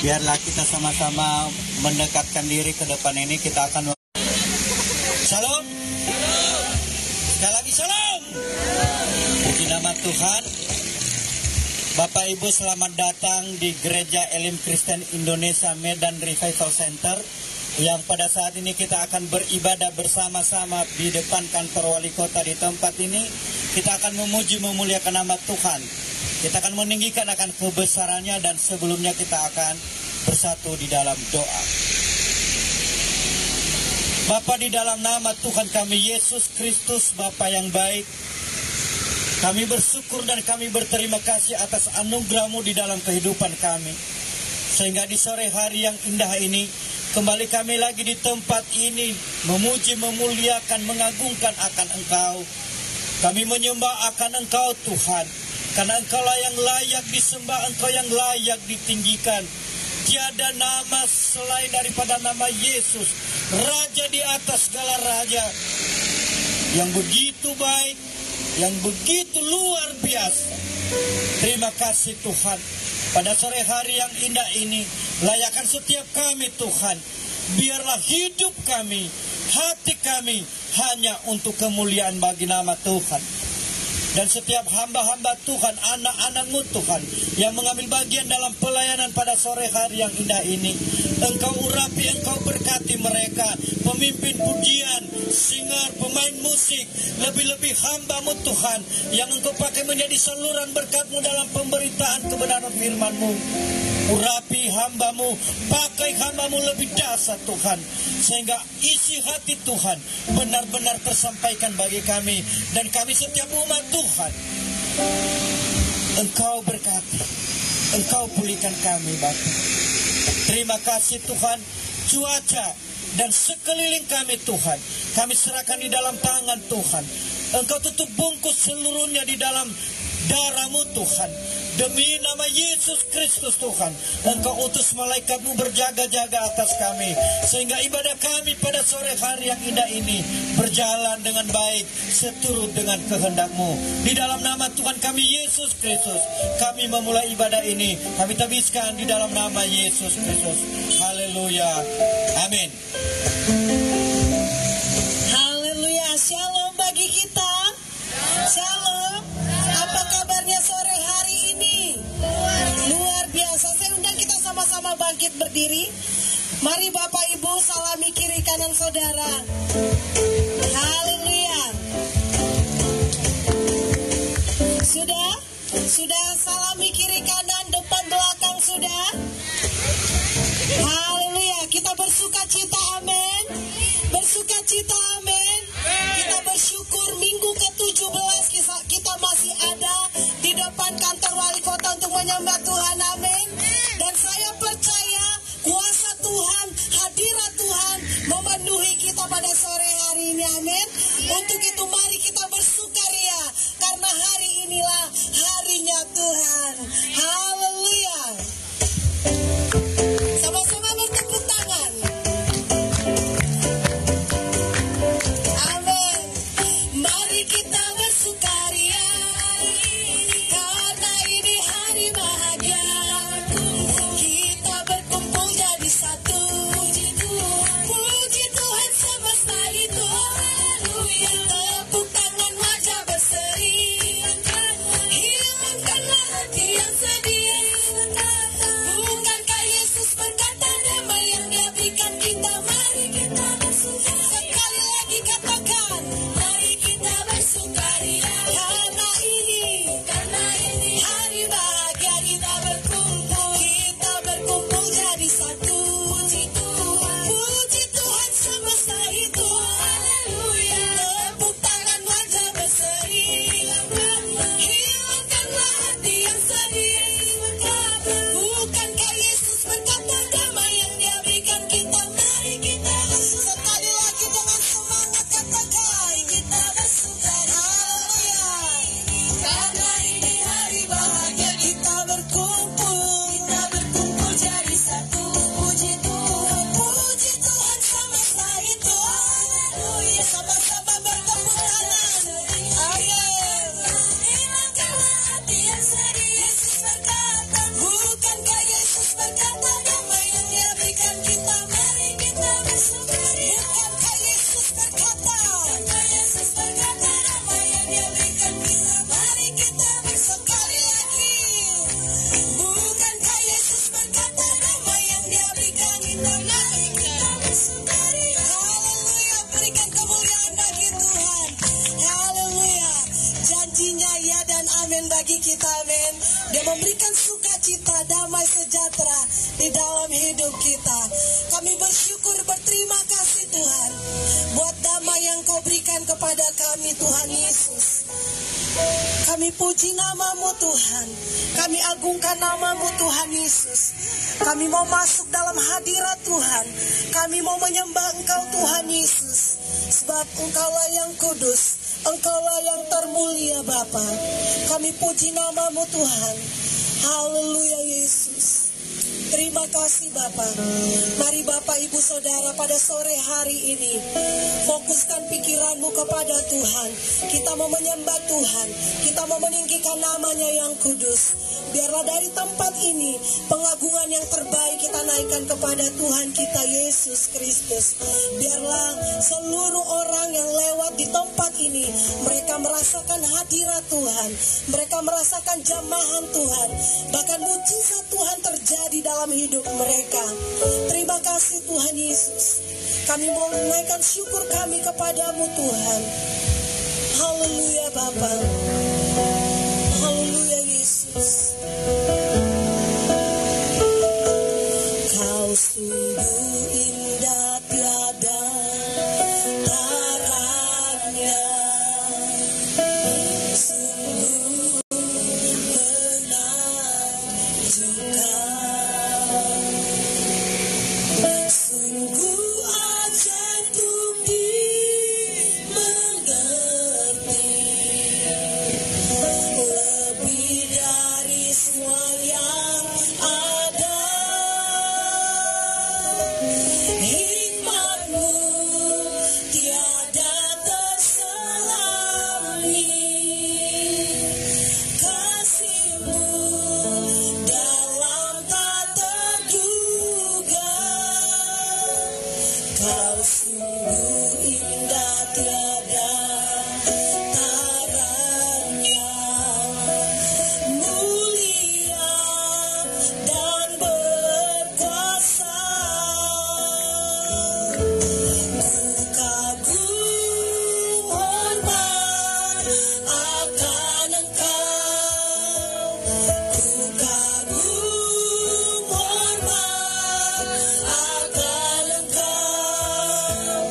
Biarlah kita sama-sama mendekatkan diri ke depan ini. Kita akan Shalom. Sekali lagi Shalom. Puji nama Tuhan. Bapak Ibu, selamat datang di Gereja Elim Kristen Indonesia Medan Revival Center, yang pada saat ini kita akan beribadah bersama-sama di depan kantor wali kota. Di tempat ini kita akan memuji memuliakan nama Tuhan. Kita akan meninggikan akan kebesarannya, dan sebelumnya kita akan bersatu di dalam doa. Bapa, di dalam nama Tuhan kami Yesus Kristus, Bapa yang baik, kami bersyukur dan kami berterima kasih atas anugerah-Mu di dalam kehidupan kami. Sehingga di sore hari yang indah ini, kembali kami lagi di tempat ini memuji, memuliakan, mengagungkan akan Engkau. Kami menyembah akan Engkau Tuhan, karena Engkaulah yang layak disembah, Engkau yang layak ditinggikan. Tiada nama selain daripada nama Yesus, Raja di atas segala raja, yang begitu baik, yang begitu luar biasa. Terima kasih Tuhan. Pada sore hari yang indah ini, layakkan setiap kami Tuhan. Biarlah hidup kami, hati kami hanya untuk kemuliaan bagi nama Tuhan. Dan setiap hamba-hamba Tuhan, anak-anak-Mu Tuhan, yang mengambil bagian dalam pelayanan pada sore hari yang indah ini, Engkau urapi, Engkau berkati mereka, pemimpin pujian, singer, pemain musik, lebih-lebih hamba-Mu Tuhan, yang Engkau pakai menjadi saluran berkat-Mu dalam pemberitaan kebenaran firman-Mu. Urapi hamba-Mu, pakai hamba-Mu lebih dahsyat Tuhan, sehingga isi hati Tuhan benar-benar tersampaikan bagi kami, dan kami setiap umat Tuhan. Engkau berkati, Engkau pulihkan kami Bapa. Terima kasih Tuhan. Cuaca dan sekeliling kami Tuhan, kami serahkan di dalam tangan Tuhan. Engkau tutup bungkus seluruhnya di dalam darah-Mu Tuhan. Demi nama Yesus Kristus Tuhan, Engkau utus malaikat-Mu berjaga-jaga atas kami, sehingga ibadah kami pada sore hari yang indah ini berjalan dengan baik, seturut dengan kehendak-Mu. Di dalam nama Tuhan kami Yesus Kristus, kami memulai ibadah ini. Kami tabiskan di dalam nama Yesus Kristus. Haleluya. Amin. Haleluya. Shalom bagi kita. Shalom. Apa kabarnya sore hari ini? Luar biasa. Saya undang kita sama-sama bangkit berdiri. Mari Bapak Ibu salami kiri kanan saudara. Haleluya. Sudah salami kiri kanan, depan belakang sudah. Haleluya. Kita bersuka cita, amin. Bersuka cita, amin. Kita bersyukur minggu ke-17 kita masih ada di depan kantor wali kota untuk menyembah Tuhan, amin. Dan saya percaya kuasa Tuhan, hadirat Tuhan memenuhi kita pada sore hari ini, amin. Untuk itu mari kita bersukaria, karena hari inilah harinya Tuhan. Haleluya. Sama-sama bertepuk tangan. Amin. Mari kita bersukaria, karena ini hari bahagia. Kita berkumpul jadi satu. Puji Tuhan semesta itu. Tepuk tangan wajah berseri. Hilangkanlah hati yang sedih. Bukankah Yesus berkata damai yang Dia berikan kita? Mari kita bersukaria. Sekali lagi katakan, mari kita bersukaria, karena ini hari bahagia. Kita berkumpul jadi satu. Puji Tuhan semesta itu. Haleluya. Tepuk tangan wajah berseri. Hilangkanlah hati yang sedih. Bukankah Yesus berkata damai yang Dia berikan kita? Mari kita sekali lagi dengan semangat katakan, kita bersukaria. Haleluya. Karena ini hari bahagia. Kita berkumpul jadi satu. Puji Tuhan semesta itu. Haleluya. Sama-sama bertepuk tangan. Amin. Hilangkanlah hati yang sedih. Yesus berkata, bukankah Yesus berkata bagi kita, amin. Dia memberikan sukacita, damai sejahtera di dalam hidup kita. Kami bersyukur, berterima kasih Tuhan buat damai yang Kau berikan kepada kami, Tuhan Yesus. Kami puji nama-Mu Tuhan, kami agungkan nama-Mu Tuhan Yesus. Kami mau masuk dalam hadirat Tuhan, kami mau menyembah Engkau Tuhan Yesus. Sebab Engkaulah yang kudus, Engkaulah yang termulia Bapa. Kami puji nama-Mu Tuhan. Haleluya Yesus. Terima kasih Bapa. Mari Bapak Ibu Saudara pada sore hari ini fokuskan pikiranmu kepada Tuhan. Kita mau menyembah Tuhan, kita mau meninggikan namanya yang kudus. Biarlah dari tempat ini pengagungan yang terbaik kita naikkan kepada Tuhan kita Yesus Kristus. Biarlah seluruh orang yang lewat di tempat ini, mereka merasakan hadirat Tuhan, mereka merasakan jamahan Tuhan, bahkan mujizat Tuhan terjadi dalam hidup mereka. Terima kasih Tuhan Yesus. Kami mau menaikkan syukur kami kepadamu Tuhan. Haleluya Bapa. Haleluya Yesus. Kau sungguh indah tiada taranya, sungguh menakjubkan, sungguh ajaib untuk dimengerti, lebih dari semua yang ada. Hikmat-Mu tiada terselami, kasih-Mu dalam tak terduga. Kau sungguh indah tiada taranya, mulia dan berkuasa. Ku kagum hormat akan Engkau, ku kagum hormat akan Engkau.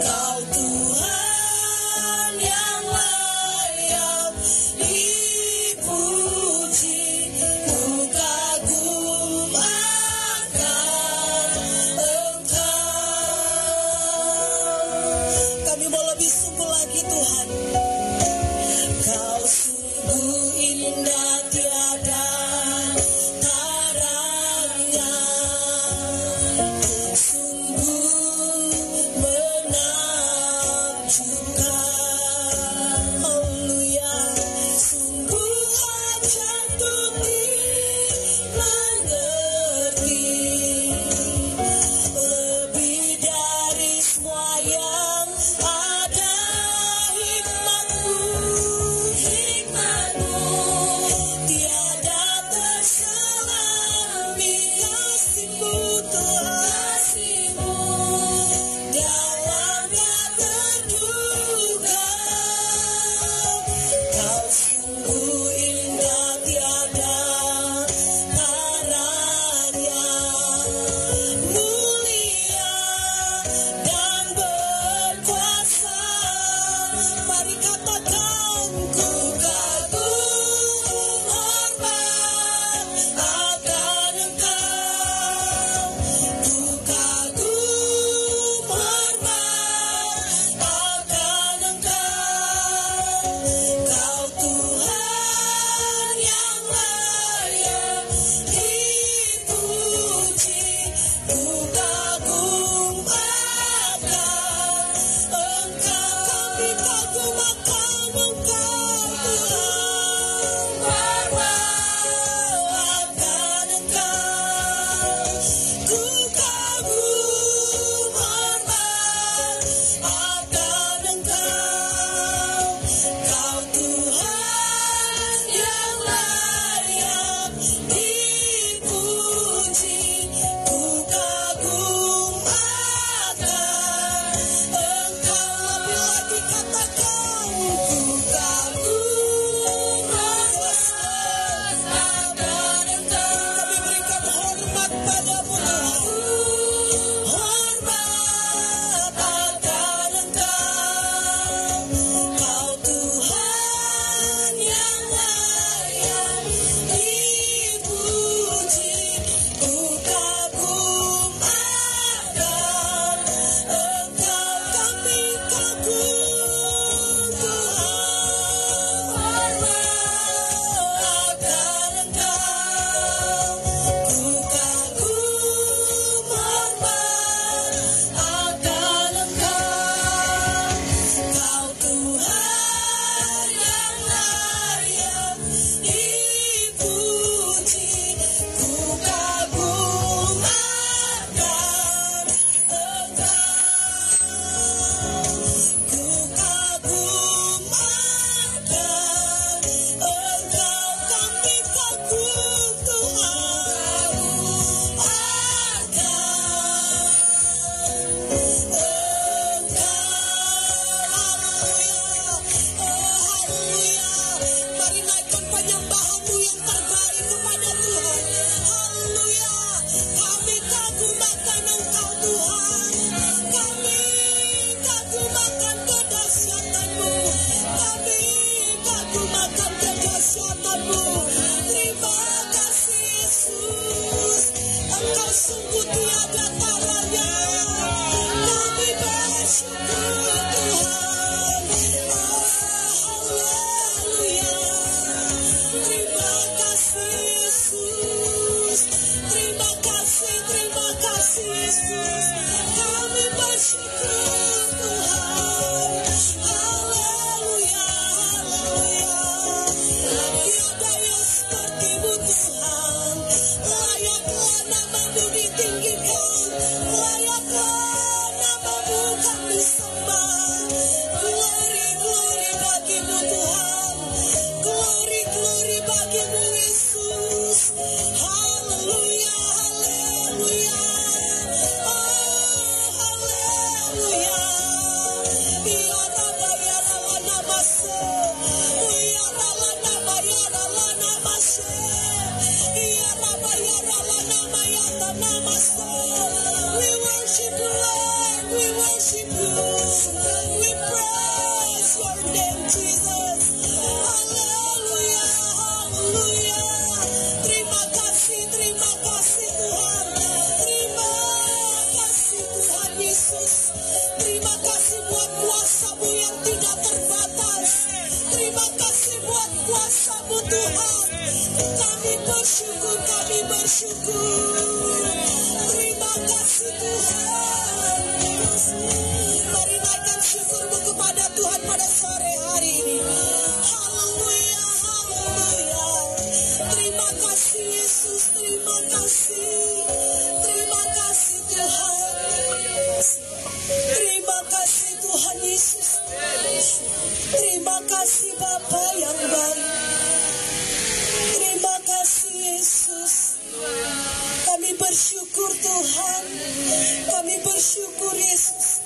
Kau Tuhan yang layak dipuji, ku kagum akan Engkau. Kami mau lebih sungguh lagi Tuhan. Kau sungguh indah tiada taranya, sungguh menakjubkan. Haleluya. Sungguh ajaib untuk dimengerti, lebih dari semua yang ada. Hikmat-Mu tiada terselami, kasih-Mu Tuhan, kasih-Mu dalamnya terduga. Kau sungguh indah tiada taranya, mulia dan berkuasa. Mari katakan, ku kagum hormat akan Engkau, kepadamu Tuhan. Hormat akan Engkau, Kau Tuhan yang layak dipuji. Ku kagum akan Engkau, kami kagum Tuhan. Hormat akan Engkau, ku kagum hormat akan Engkau, Kau Tuhan yang layak dipuji. Ku kagum akan Engkau, ku kagum akan Engkau, kami kagum Tuhan. Mari naikkan penyembahanmu yang terbaik kepada Tuhan. Haleluya. Kami kagum akan Engkau Tuhan. Kami kagum akan kedahsyatanmu. Kami kagum akan kedahsyatanmu. Terima kasih Yesus. Engkau sungguh tiada taranya. Kami bersyukur Tuhan. Haleluya. Terima kasih Yesus. Terima kasih Yesus. Kami bersyukur Tuhan. Haleluya. Tiada yang seperti-Mu Tuhan. Layaklah nama-Mu ditinggikan. Layaklah nama-Mu kami sembah. Glory bagi-Mu Tuhan. Glory bagi-Mu Yesus. Haleluya. Oh, haleluya. Ya Rabba ya Rabba namase. Ya Rabba nama ya Rabba namase. Ya Rabba ya Rabba nama ya namase. We worship you Lord. We worship you. We praise your name Jesus. Haleluya. Terima kasih Tuhan. Terima kasih Tuhan Yesus. Terima kasih buat kuasa-Mu yang tidak terbatas. Terima kasih buat kuasa-Mu Tuhan. Kami bersyukur. Terima kasih Tuhan. Mari naikkan syukur-Mu kepada Tuhan pada sore hari ini. Haleluya. Terima kasih Yesus. Terima kasih Tuhan. Terima kasih Tuhan Yesus. Terima kasih Bapa yang baik. Terima kasih Yesus. Kami bersyukur Tuhan. Kami bersyukur Yesus.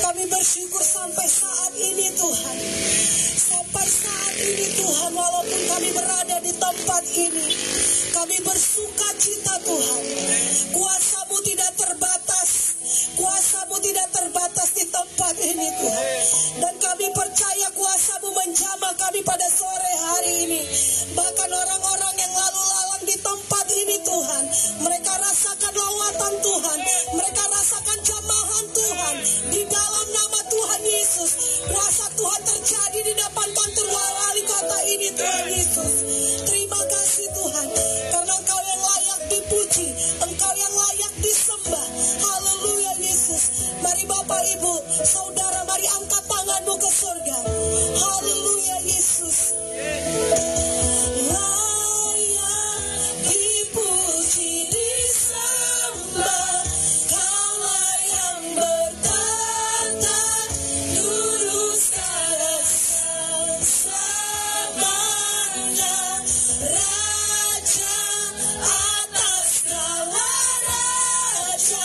Kami bersyukur sampai saat ini Tuhan. Sampai saat ini Tuhan, walaupun kami berada di tempat ini, kami bersuka cita Tuhan. Kuasa-Mu tidak terbatas. Kuasa-Mu tidak terbatas di tempat ini Tuhan. Dan kami percaya kuasa-Mu menjamah kami pada sore hari ini. Bahkan orang-orang yang lalu lalang di tempat ini Tuhan, mereka rasakan lawatan Tuhan. Mereka rasakan jamahan Tuhan. Di dalam nama Tuhan Yesus, kuasa Tuhan terjadi di depan kantor wali kota ini Tuhan Yesus. Terima kasih Tuhan, karena Engkau yang layak dipuji, Engkau yang layak disembah. Haleluya Yesus. Mari Bapak Ibu, Saudara, mari angkat tanganmu ke surga. Haleluya Yesus. Layak dipuji, disembah. Kaulah yang bertata, lurus selamanya. Raja atas segala raja.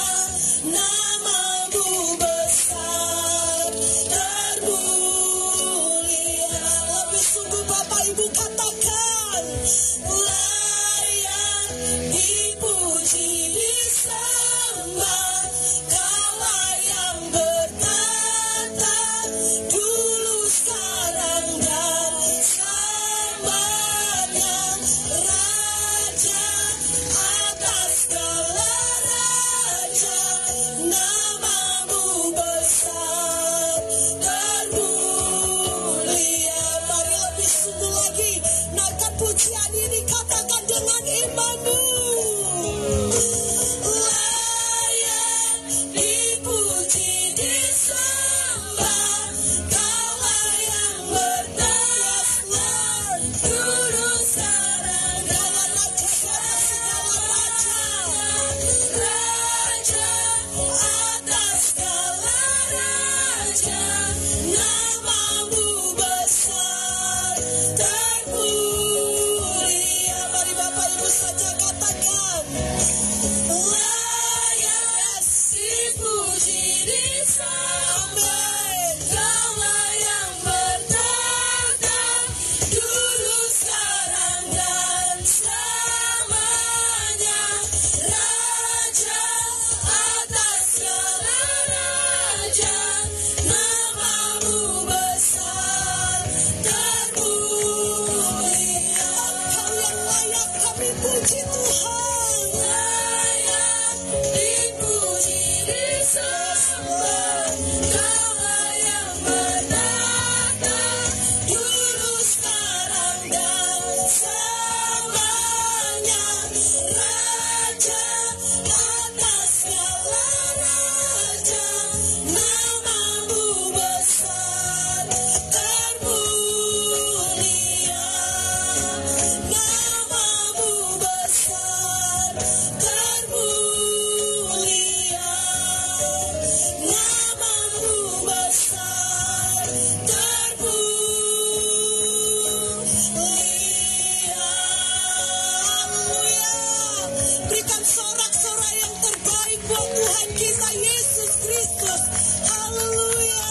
baik buat Tuhan kita Yesus Kristus. Haleluya.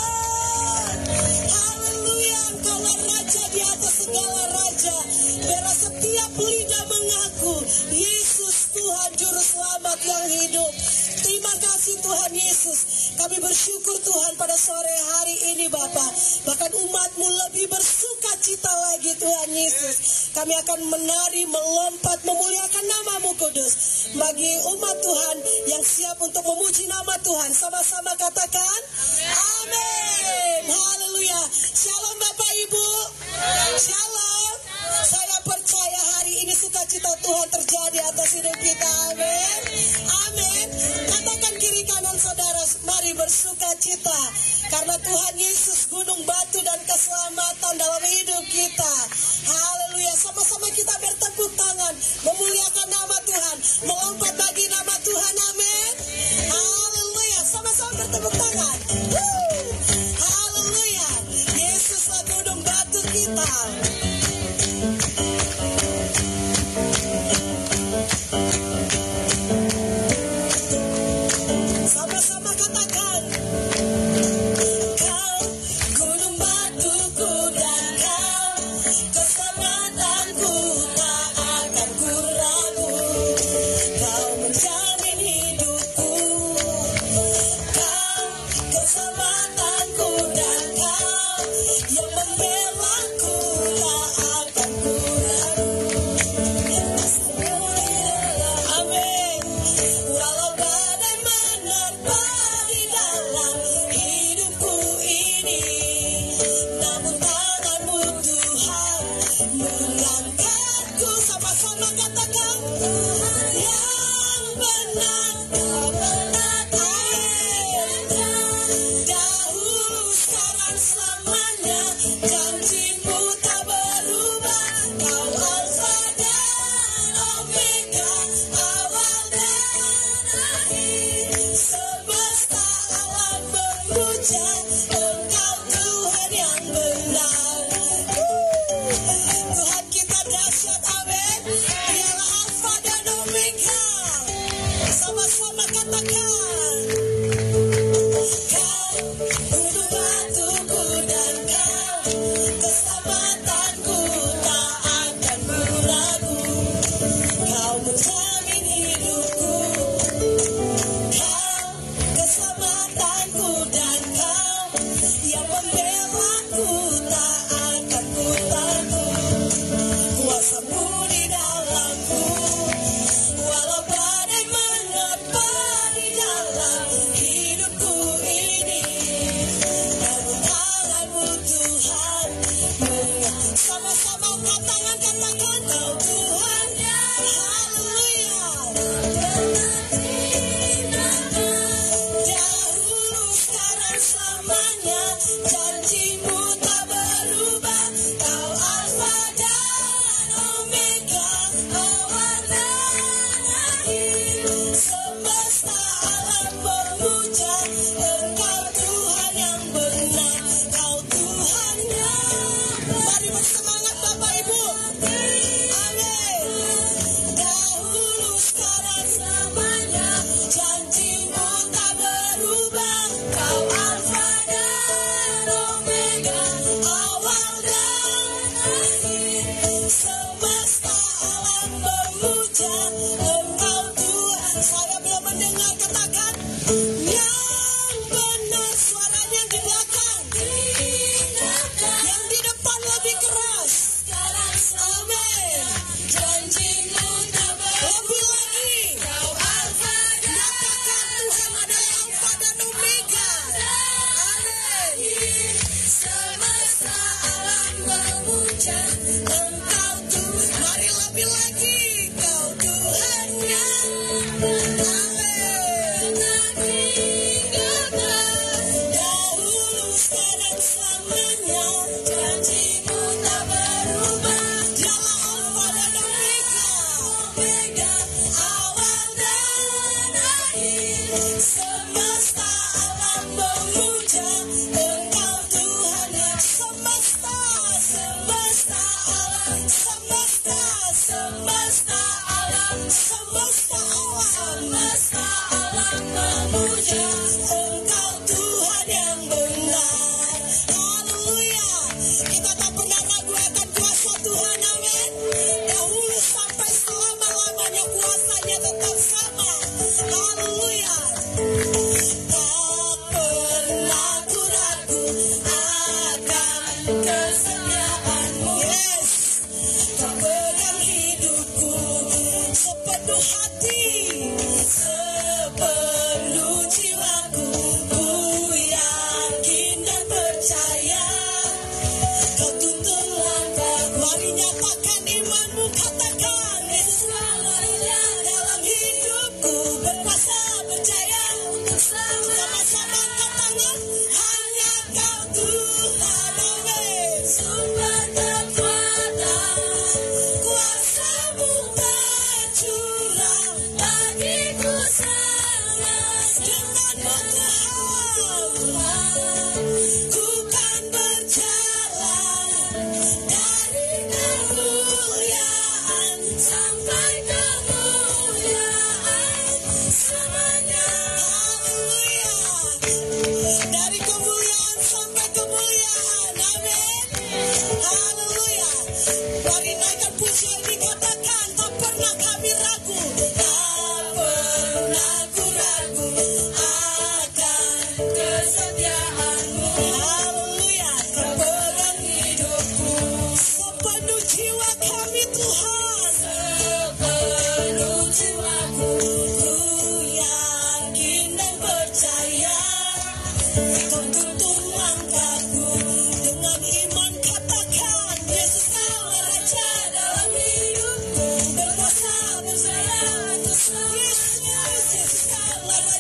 Haleluya, Engkaulah Raja di atas segala raja. Biarlah setiap lidah mengaku Yesus Tuhan Juru Selamat yang hidup. Terima kasih Tuhan Yesus. Kami bersyukur Tuhan pada sore hari ini Bapa. Bahkan umat-Mu lebih bersuka cita lagi Tuhan Yesus. Kami akan menari, melompat, memuliakan nama-Mu kudus. Bagi umat Tuhan yang siap untuk memuji nama Tuhan, sama-sama katakan amin. Haleluya. Shalom Bapak Ibu. Shalom. Saya percaya hari ini sukacita Tuhan terjadi atas hidup kita. Amin. Amin. Katakan kiri kanan saudara, mari bersuka cita karena Tuhan Yesus gunung batu dan keselamatan dalam hidup kita. Haleluya. Sama-sama kita bertepuk tangan, memuliakan nama Tuhan, melompat bagi nama Tuhan. Amin. Haleluya. Sama-sama bertepuk tangan. Haleluya. Yesuslah gunung batu kita. Sama-sama katakan, Kau gunung batuku dan Kau keselamatanku, tak akan ku ragu. Kau menjamin hidupku, Kau keselamatanku dan Kau yang membelaku, tak akan ku ragu. Amin. Walau badai menerpa di dalam hidupku ini, namun tangan-Mu Tuhan mengangkatku. Sama-sama katakan, Tuhan yang benar, Kau benar dahulu, sekarang, selamanya. Janji-Mu tak berubah. Kau Alfa dan Omega, awal dan akhir. Semesta alam memuja Engkau Tuhan yang benar. Tuhan kita dahsyat, amin. Dialah Alfa dan Omega. Sama-sama katakan, Kau gunung batuku dan Kau keselamatanku, tak akan ku ragu. Kau menjamin hidupku, Kau keselamatanku dan Kau yang membelaku, tak akan ku takut. Kuasa-Mu di dalamku, walau badai menerpa di dalam hidupku ini, namun tangan-Mu Tuhan sama-sama angkat tangan, katakan, Kau Tuhan ya. Haleluya. Dahulu, sekarang, selamanya. Janji-Mu tak berubah. Kau Alfa dan Omega, awal dan akhir. Semesta alam memuja Engkau Tuhan yang benar. Kau Tuhan yang benar. Mari bersemangat Bapak Ibu. Amin. Dahulu, sekarang, selamanya. Janji-Mu tak berubah. Kau Alfa dan Omega, awal dan akhir. Semesta alam memuja Engkau Tuhan. Saya belum mendengar, katakan yang benar. Suaranya yang di belakang, yang di depan lebih keras. Amin. Janji-Mu tak berubah. Lebih lagi, Kau Alfa dan Tuhan adalah Alfa dan Omega. Amin. Semesta alam memuja Engkau Tuhan. Mari lebih lagi, Kau Tuhan yang benar. Dahulu, sekarang, selamanya. Janji-Mu tak berubah. Dialah Alfa dan Omega, awal dan akhir. Semesta alam memuja Engkau Tuhan yang semesta alam, semesta alam, semesta alam.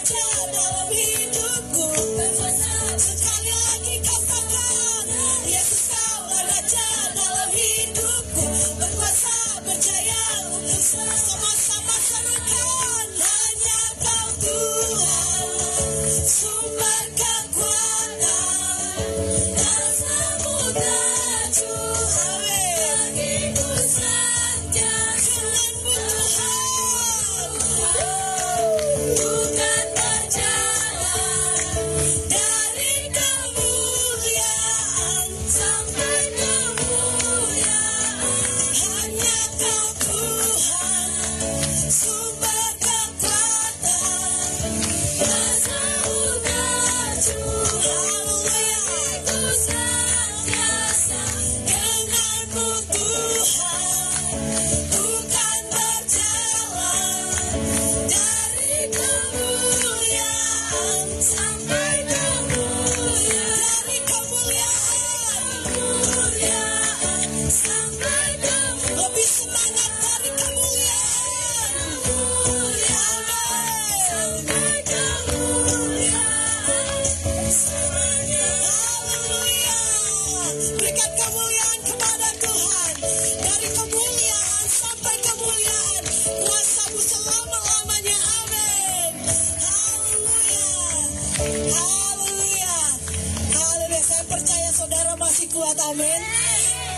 bekerja dalam hidupku. Sekali lagi katakan, Yesus kau raja dalam hidupku. Berkuasa berjaya untuk sama-sama serukan, hanya kau Tuhan, sumber kekuatan dan samudra Tuhan. Itu saja denganmu Tuhan, bukan berjalan dari kemuliaan sampai kemuliaan, hanya kau Tuhan, sumber kekuatan dan samudra Tuhan. Itu senantiasa denganmu Tuhan, bukan berjalan dari kemuliaan sampai kemuliaan, dari kemuliaan sampai kemuliaan, lebih semangat dari kemuliaan sampai kemuliaan semuanya. Haleluya, berikan kemuliaan kepada Tuhan, dari kemuliaan sampai kemuliaan, kuasa-Mu selama-lamanya. Amin. Haleluya, haleluya, haleluya. Saya percaya saudara masih kuat. Amin.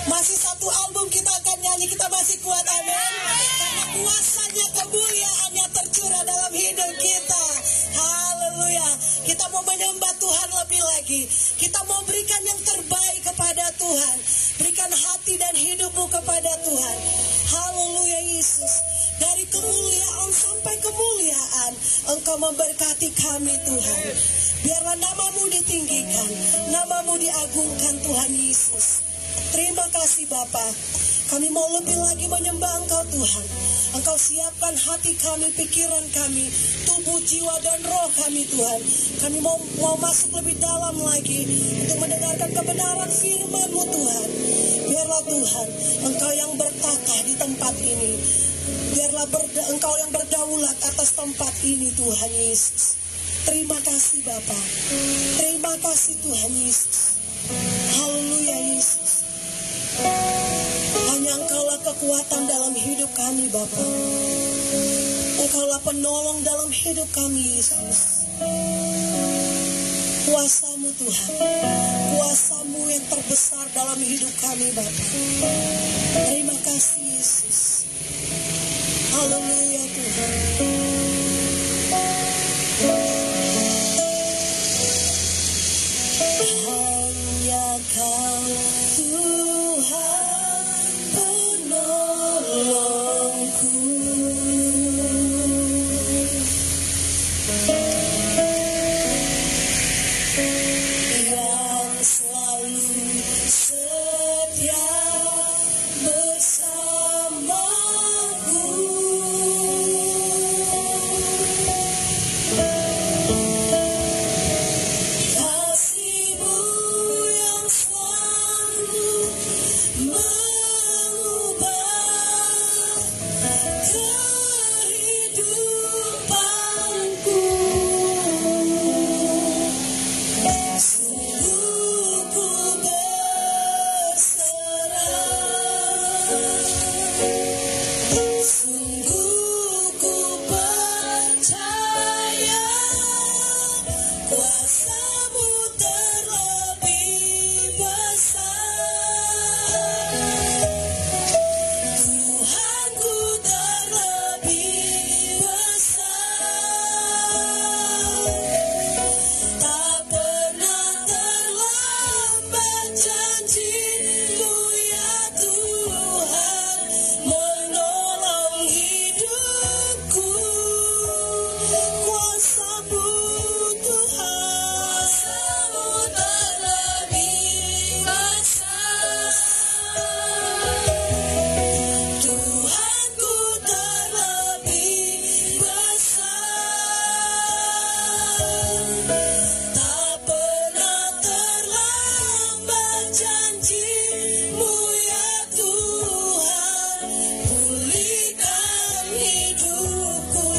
Masih satu album kita akan nyanyi, kita masih kuat. Amin. Karena kuasanya, kemuliaannya tercurah dalam hidup kita. Haleluya. Kita mau menyembah Tuhan lebih lagi. Kita mau berikan yang terbaik kepada Tuhan. Berikan hati dan hidupmu kepada Tuhan. Haleluya Yesus. Dari kemuliaan sampai kemuliaan, Engkau memberkati kami Tuhan. Biarlah nama-Mu ditinggikan, nama-Mu diagungkan Tuhan Yesus. Terima kasih Bapa. Kami mau lebih lagi menyembah Engkau Tuhan. Engkau siapkan hati kami, pikiran kami, tubuh, jiwa, dan roh kami Tuhan. Kami mau masuk lebih dalam lagi untuk mendengarkan kebenaran firman-Mu Tuhan. Biarlah Tuhan, Engkau yang bertata di tempat ini. Biarlah Engkau yang berdaulat atas tempat ini Tuhan Yesus. Terima kasih Bapa. Terima kasih Tuhan Yesus. Haleluya Yesus. Hanya Engkaulah kekuatan dalam hidup kami Bapa. Engkaulah penolong dalam hidup kami Yesus. Kuasa-Mu Tuhan, kuasa-Mu yang terbesar dalam hidup kami Bapa. Terima kasih Yesus. Haleluya Tuhan. Hanya Kau Tuhan penolongku, yang selalu setia bersamaku. Kasih-Mu yang selalu mengubah kehidupanku. Sungguh ku berserah, sungguh ku percaya, kuasa-Mu terlebih besar. Tuhanku terlebih besar. Tak pernah terlambat janji-Mu ya Tuhan, menolong hidupku. Kuasa-Mu Tuhan, kuasa-Mu terlebih besar. Tuhanku terlebih besar. Tak pernah terlambat janji-Mu ya Tuhan, pulihkan hidupku.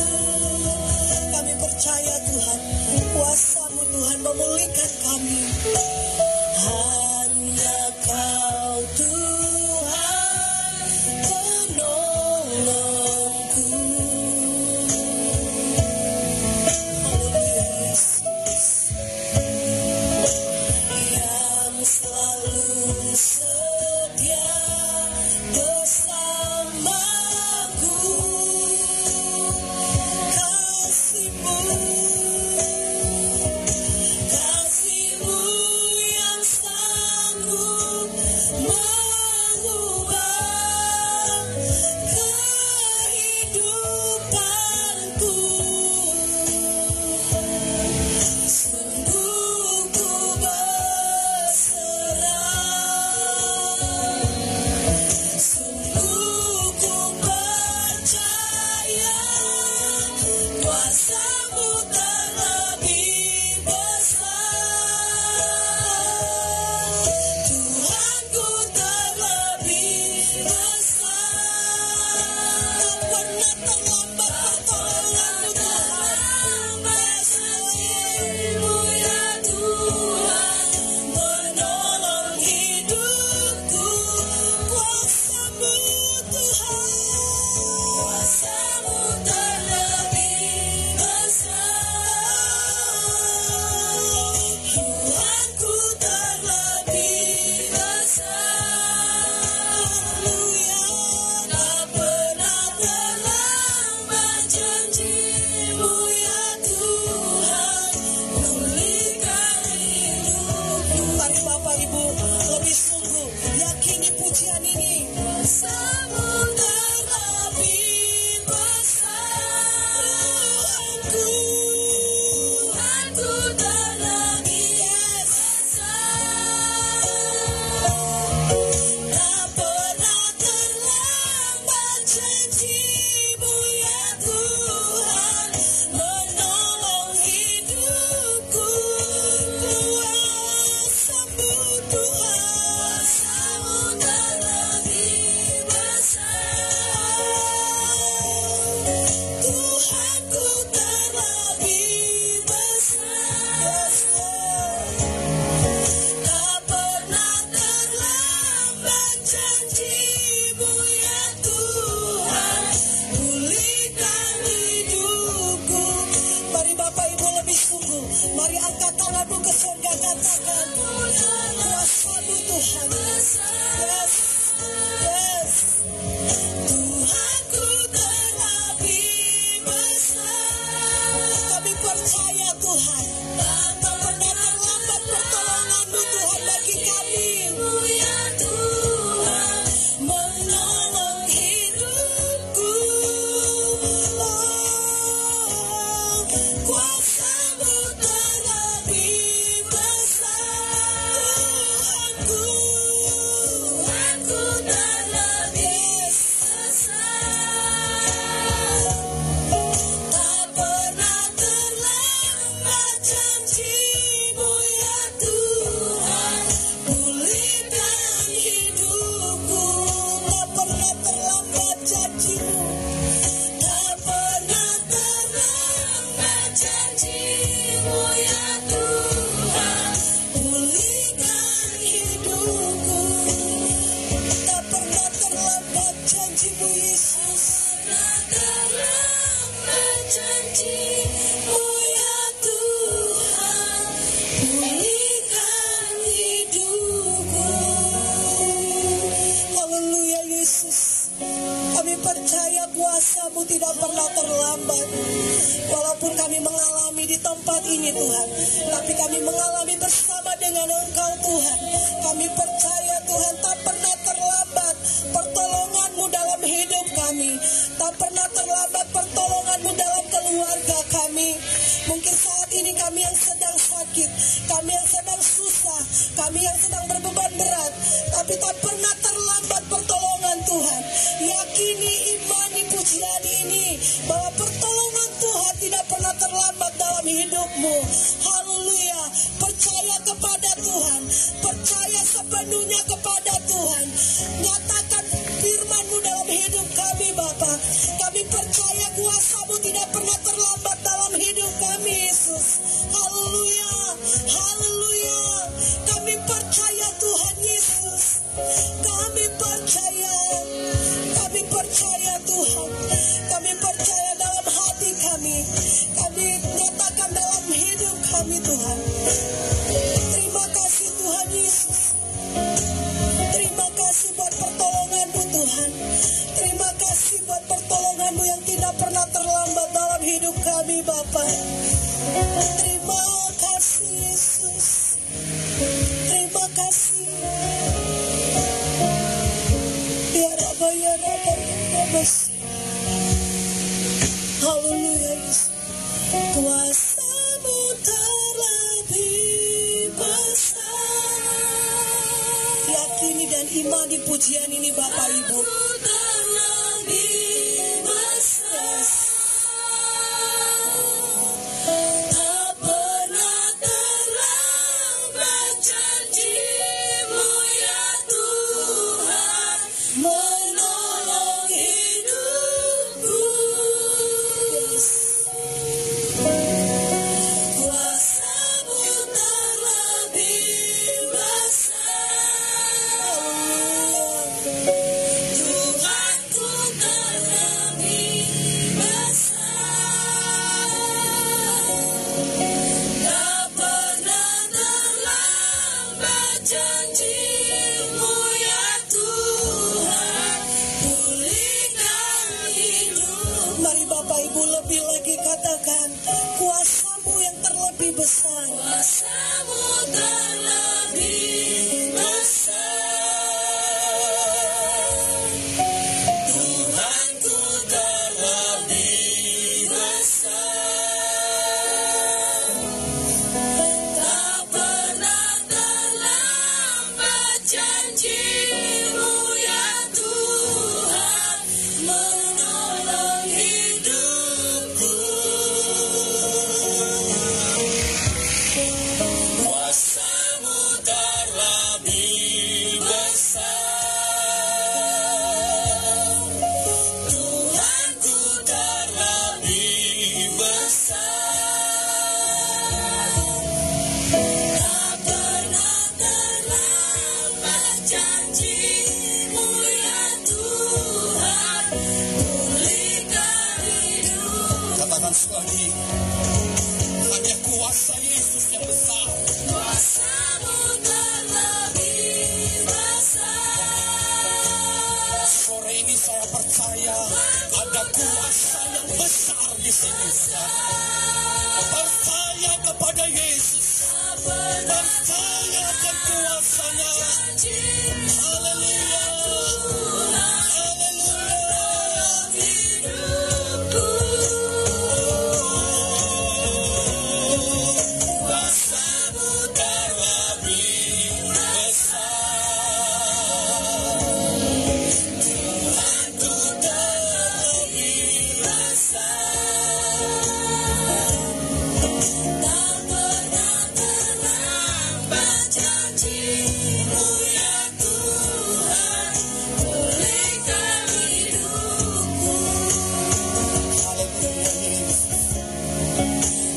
percaya Tuhan, kuasa-Mu Tuhan memulihkan kami. Hanya Kau Tuhan penolongku. Haleluya Yesus, yang selalu setia bersamaku. Kasih-Mu yang sanggup mengubah kehidupanku. Sungguh ku berserah, sungguh ku percaya, kuasa-Mu terlebih besar. Tuhanku terlebih besar. Tak pernah terlambat pertolongan-Mu Tuhan. Ya Tuhan, menolong hidupku. Kuasa-Mu Tuhan, kuasa-Mu terlebih besar. Tuhanku terlebih besar. Haleluya. Tak pernah terlambat janji-Mu ya Tuhan, pulihkan hidupku. Mari Bapak Ibu lebih sungguh yakini pujian ini. Kuasa-Mu terlebih besar. Tuhanku terlebih besar. Tak pernah terlambat janji-Mu ya Tuhan, menolong hidupku. Kuasa-Mu Tuhan, kuasa-Mu terlebih besar. Tuhanku terlebih besar. Tak pernah terlambat janji-Mu ya Tuhan, pulihkan hidupku. Mari Bapak Ibu lebih sungguh, mari angkat tanganmu ke surga, katakan kuasa-Mu Tuhan. Yes, yes. Tuhanku terlebih besar. Kami percaya Tuhan, tak pernah terlambat pertolongan-Mu Tuhan bagi kami. Ya Tuhan, menolong hidupku. Oh, kuasa-Mu terlebih besar. Tuhanku terlebih besar. Tak pernah terlambat janji-Mu ya Tuhan, pulihkan hidupku. Tak pernah terlambat janji-Mu, tak pernah terlambat janji-Mu ya Tuhan, pulihkan hidupku. Tak pernah terlambat janji-Mu Yesus. Tak terlambat janji-Mu ya Tuhan, pulihkan hidupku. Haleluya Yesus. Kami percaya kuasa-Mu tidak pernah terlambat. Walaupun kami mengalami di tempat ini Tuhan, tapi kami mengalami bersama dengan Engkau Tuhan. Kami percaya Tuhan, tak pernah terlambat pertolongan-Mu dalam hidup kami. Tak pernah terlambat pertolongan-Mu dalam keluarga kami. Mungkin saat ini kami yang sedang sakit, kami yang sedang susah, kami yang sedang berbeban berat, tapi tak pernah terlambat pertolongan Tuhan. Yakini, imani pujian ini, bahwa pertolongan Tuhan tidak pernah terlambat dalam hidupmu. Haleluya. Percaya kepada Tuhan, percaya sepenuhnya kepada Tuhan. Nyatakan firman-Mu dalam hidup kami Bapa. Kami percaya kuasa-Mu tidak pernah terlambat dalam hidup kami Yesus. Haleluya, haleluya. Kami percaya Tuhan Yesus. Kami percaya Tuhan. Kami percaya dalam hati kami. Kami nyatakan dalam hidup kami Tuhan. Terima kasih Tuhan Yesus. Terima kasih buat pertolongan-Mu Tuhan. Terima kasih buat pertolongan-Mu yang tidak pernah terlambat dalam hidup kami Bapa. Terima kasih Yesus. Terima kasih. Ya Rabba, ya Rabba, ya Rabba. Haleluya Yesus. Kuasa-Mu terlebih besar. Yakini dan imani pujian ini Bapak Ibu. Terlebih besar. Tak pernah terlambat janji-Mu ya Tuhan, menolong hidupku. Kuasa-Mu terlebih besar. Tuhanku terlebih besar. Tak pernah terlambat janji-Mu ya Tuhan, pulihkan hidup. Mari Bapak Ibu lebih lagi katakan, kuasa-Mu yang terlebih besar. Kuasa-Mu terlebih besar. Tuhanku terlebih besar. Tak pernah terlambat janji-Mu ya Tuhan, menolong hidupku. Kuasa-Mu terlebih besar. Tuhanku terlebih besar. Tak pernah terlambat janji-Mu ya Tuhan, pulihkan hidup. Katakan sekali, hanya kuasa Yesus yang besar. Kuasa-Mu terlebih besar. Sore ini saya percaya ada kuasa yang besar di sini. Percaya kepada Yesus. Percaya akan kuasanya. Haleluya. Kuasa-Mu terlebih besar. Tuhanku terlebih besar. Tak pernah terlambat janji-Mu ya Tuhan, pulihkan hidupku.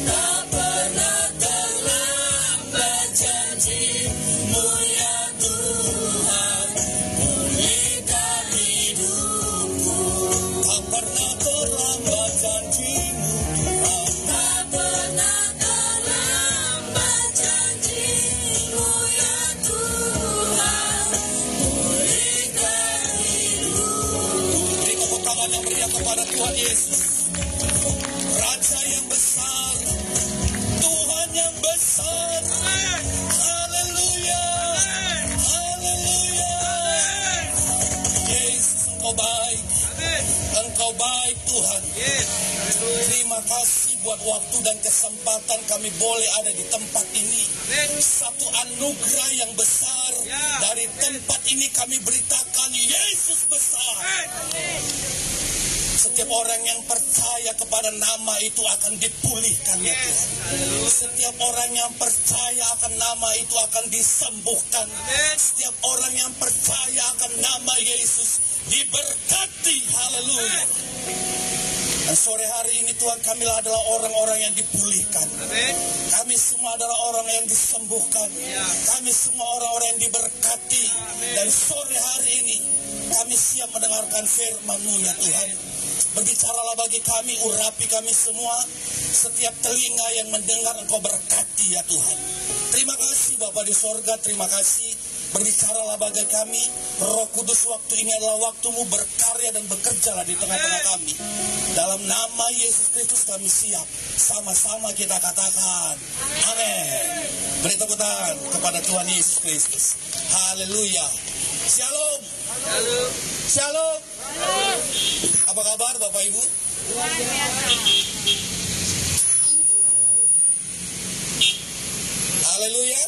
Tak pernah terlambat janji-Mu ya Tuhan, pulihkan hidupku. Tak pernah terlambat janji-Mu Tuhan. Tak pernah terlambat janji-Mu ya Tuhan, pulihkan hidupku. Beri tepuk tangan yang meriah kepada Tuhan Yesus. Raja yang besar, Tuhan yang besar. Haleluya, haleluya. Yesus, Engkau baik. Engkau baik Tuhan. Terima kasih buat waktu dan kesempatan kami boleh ada di tempat ini. Satu anugerah yang besar. Dari tempat ini kami beritakan Yesus besar. Setiap orang yang percaya kepada nama itu akan dipulihkan ya Tuhan. Setiap orang yang percaya akan nama itu akan disembuhkan. Setiap orang yang percaya akan nama Yesus diberkati. Haleluya. Dan sore hari ini Tuhan, kamilah adalah orang-orang yang dipulihkan. Amin. Kami semua adalah orang yang disembuhkan. Ya. Kami semua orang-orang yang diberkati. Amin. Dan sore hari ini kami siap mendengarkan firman-Mu ya Tuhan. Berbicaralah bagi kami, urapi kami semua. Setiap telinga yang mendengar Engkau berkati ya Tuhan. Terima kasih Bapa di sorga, terima kasih. Berbicaralah bagi kami. Roh Kudus, waktu ini adalah waktu-Mu berkarya dan bekerjalah di tengah-tengah kami. Dalam nama Yesus Kristus kami siap. Sama-sama kita katakan amin. Beri tepuk tangan kepada Tuhan Yesus Kristus. Haleluya. Shalom. Shalom. Shalom. Apa kabar Bapak Ibu? Haleluya.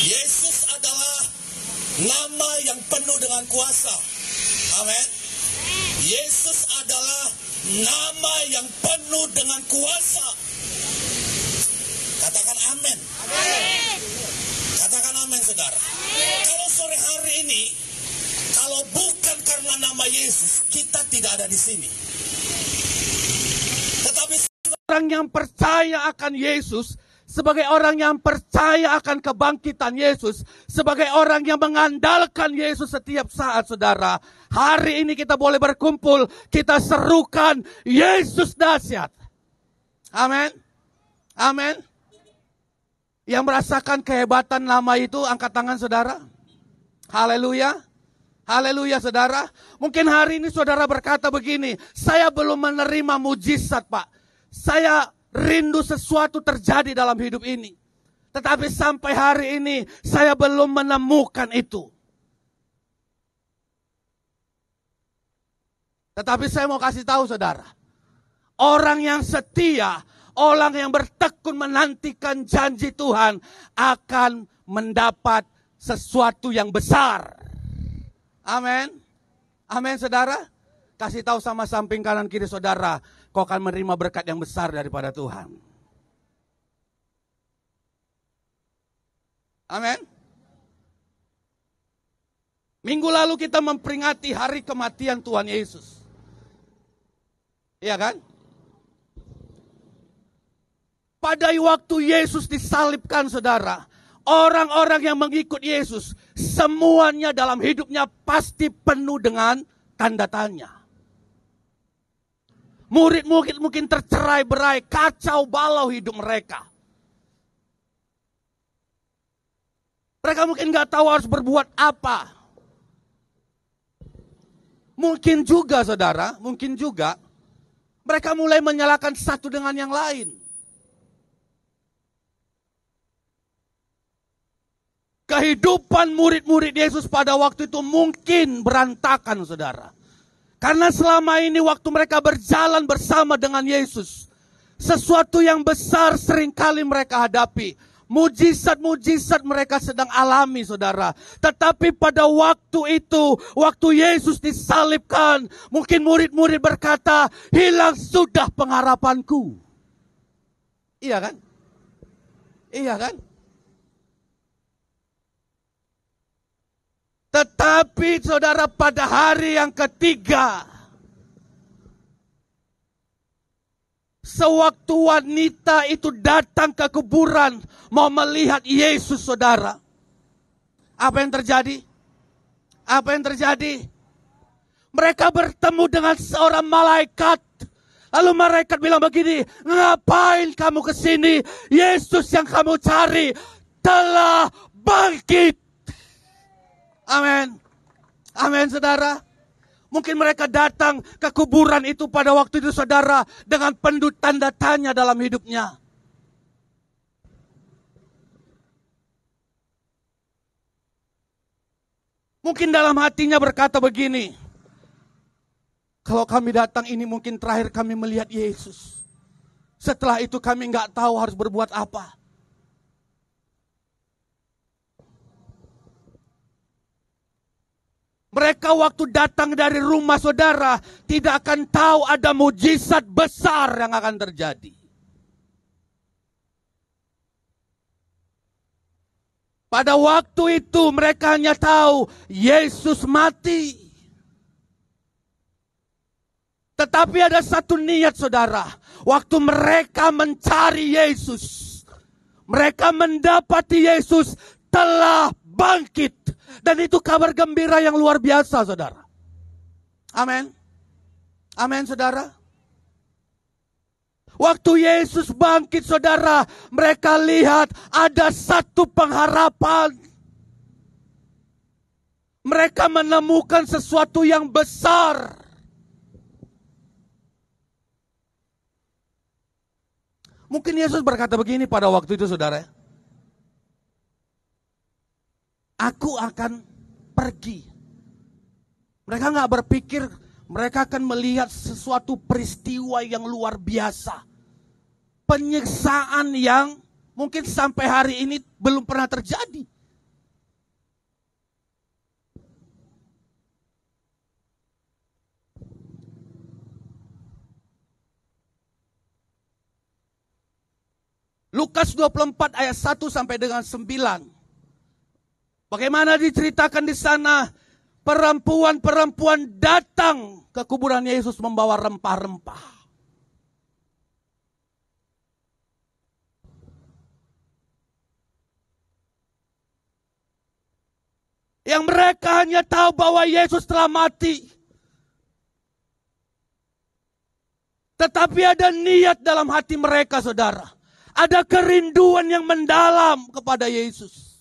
Yesus adalah nama yang penuh dengan kuasa. Amin. Yesus adalah nama yang penuh dengan kuasa. Katakan amin. Katakan amin saudara. Kalau sore hari ini, kalau bukan karena nama Yesus, kita tidak ada di sini. Tetapi orang yang percaya akan Yesus, sebagai orang yang percaya akan kebangkitan Yesus, sebagai orang yang mengandalkan Yesus setiap saat saudara, hari ini kita boleh berkumpul, kita serukan Yesus dahsyat. Amin. Amin. Yang merasakan kehebatan nama itu, angkat tangan saudara. Haleluya. Haleluya saudara. Mungkin hari ini saudara berkata begini, saya belum menerima mujizat Pak. Saya rindu sesuatu terjadi dalam hidup ini. Tetapi sampai hari ini saya belum menemukan itu. Tetapi saya mau kasih tahu saudara. Orang yang setia, orang yang bertekun menantikan janji Tuhan akan mendapat sesuatu yang besar. Amin. Amin saudara. Kasih tahu sama samping kanan kiri saudara, kau akan menerima berkat yang besar daripada Tuhan. Amin. Minggu lalu kita memperingati hari kematian Tuhan Yesus. Iya kan? Pada waktu Yesus disalibkan saudara, orang-orang yang mengikut Yesus, semuanya dalam hidupnya pasti penuh dengan tanda tanya. Murid-murid mungkin tercerai-berai, kacau balau hidup mereka. Mereka mungkin gak tahu harus berbuat apa. Mungkin juga saudara, mungkin juga mereka mulai menyalahkan satu dengan yang lain. Kehidupan murid-murid Yesus pada waktu itu mungkin berantakan saudara. Karena selama ini waktu mereka berjalan bersama dengan Yesus, sesuatu yang besar seringkali mereka hadapi. Mujizat-mujizat mereka sedang alami saudara. Tetapi pada waktu itu, waktu Yesus disalibkan, mungkin murid-murid berkata, hilang sudah pengharapanku. Iya kan? Iya kan? Tetapi saudara pada hari yang ketiga, sewaktu wanita itu datang ke kuburan mau melihat Yesus saudara. Apa yang terjadi? Apa yang terjadi? Mereka bertemu dengan seorang malaikat. Lalu malaikat bilang begini, ngapain kamu kesini? Yesus yang kamu cari telah bangkit. Amin. Amin saudara. Mungkin mereka datang ke kuburan itu pada waktu itu saudara dengan penuh tanda tanya dalam hidupnya. Mungkin dalam hatinya berkata begini, kalau kami datang ini mungkin terakhir kami melihat Yesus. Setelah itu kami nggak tahu harus berbuat apa. Mereka waktu datang dari rumah saudara tidak akan tahu ada mujizat besar yang akan terjadi. Pada waktu itu mereka hanya tahu Yesus mati. Tetapi ada satu niat saudara. Waktu mereka mencari Yesus, mereka mendapati Yesus telah bangkit. Dan itu kabar gembira yang luar biasa saudara. Amin. Amin saudara. Waktu Yesus bangkit saudara, mereka lihat ada satu pengharapan. Mereka menemukan sesuatu yang besar. Mungkin Yesus berkata begini pada waktu itu saudara. Aku akan pergi. Mereka gak berpikir mereka akan melihat sesuatu peristiwa yang luar biasa. Penyiksaan yang mungkin sampai hari ini belum pernah terjadi. Lukas 24 ayat 1 sampai dengan 9. Bagaimana diceritakan di sana, perempuan-perempuan datang ke kuburan Yesus membawa rempah-rempah. Yang mereka hanya tahu bahwa Yesus telah mati. Tetapi ada niat dalam hati mereka saudara. Ada kerinduan yang mendalam kepada Yesus.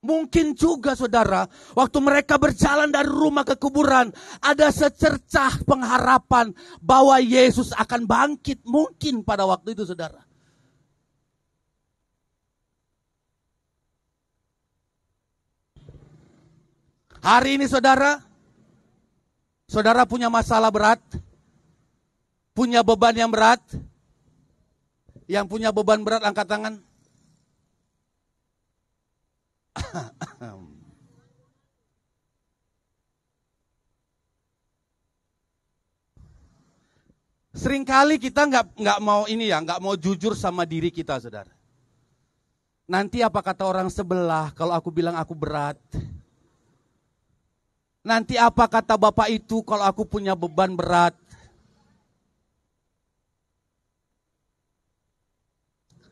Mungkin juga saudara, waktu mereka berjalan dari rumah ke kuburan, ada secercah pengharapan bahwa Yesus akan bangkit. Mungkin pada waktu itu saudara. Hari ini saudara, saudara punya masalah berat. Punya beban yang berat? Yang punya beban berat angkat tangan. Seringkali kita nggak mau ini ya, nggak mau jujur sama diri kita saudara. Nanti apa kata orang sebelah kalau aku bilang aku berat? Nanti apa kata bapak itu kalau aku punya beban berat?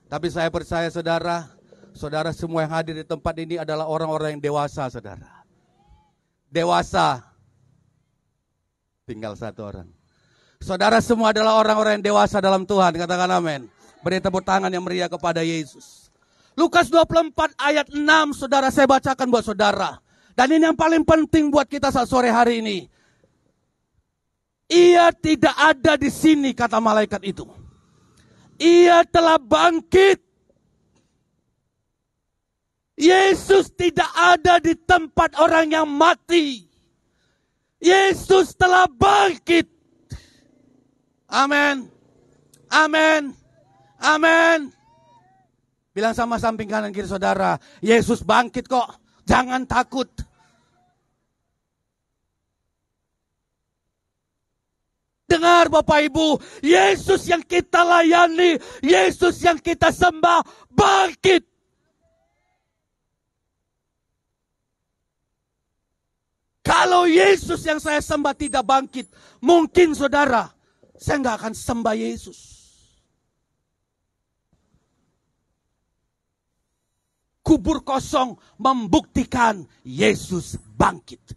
Tapi saya percaya saudara, saudara semua yang hadir di tempat ini adalah orang-orang yang dewasa saudara. Dewasa. Tinggal satu orang. Saudara semua adalah orang-orang yang dewasa dalam Tuhan. Katakan amin. Beri tepuk tangan yang meriah kepada Yesus. Lukas 24 ayat 6 saudara saya bacakan buat saudara. Dan ini yang paling penting buat kita saat sore hari ini. Ia tidak ada di sini kata malaikat itu. Ia telah bangkit. Yesus tidak ada di tempat orang yang mati. Yesus telah bangkit. Amin. Amin. Amin. Bilang sama samping kanan kiri saudara, Yesus bangkit kok. Jangan takut. Dengar Bapak Ibu, Yesus yang kita layani, Yesus yang kita sembah, bangkit. Kalau Yesus yang saya sembah tidak bangkit, mungkin saudara, saya nggak akan sembah Yesus. Kubur kosong membuktikan Yesus bangkit.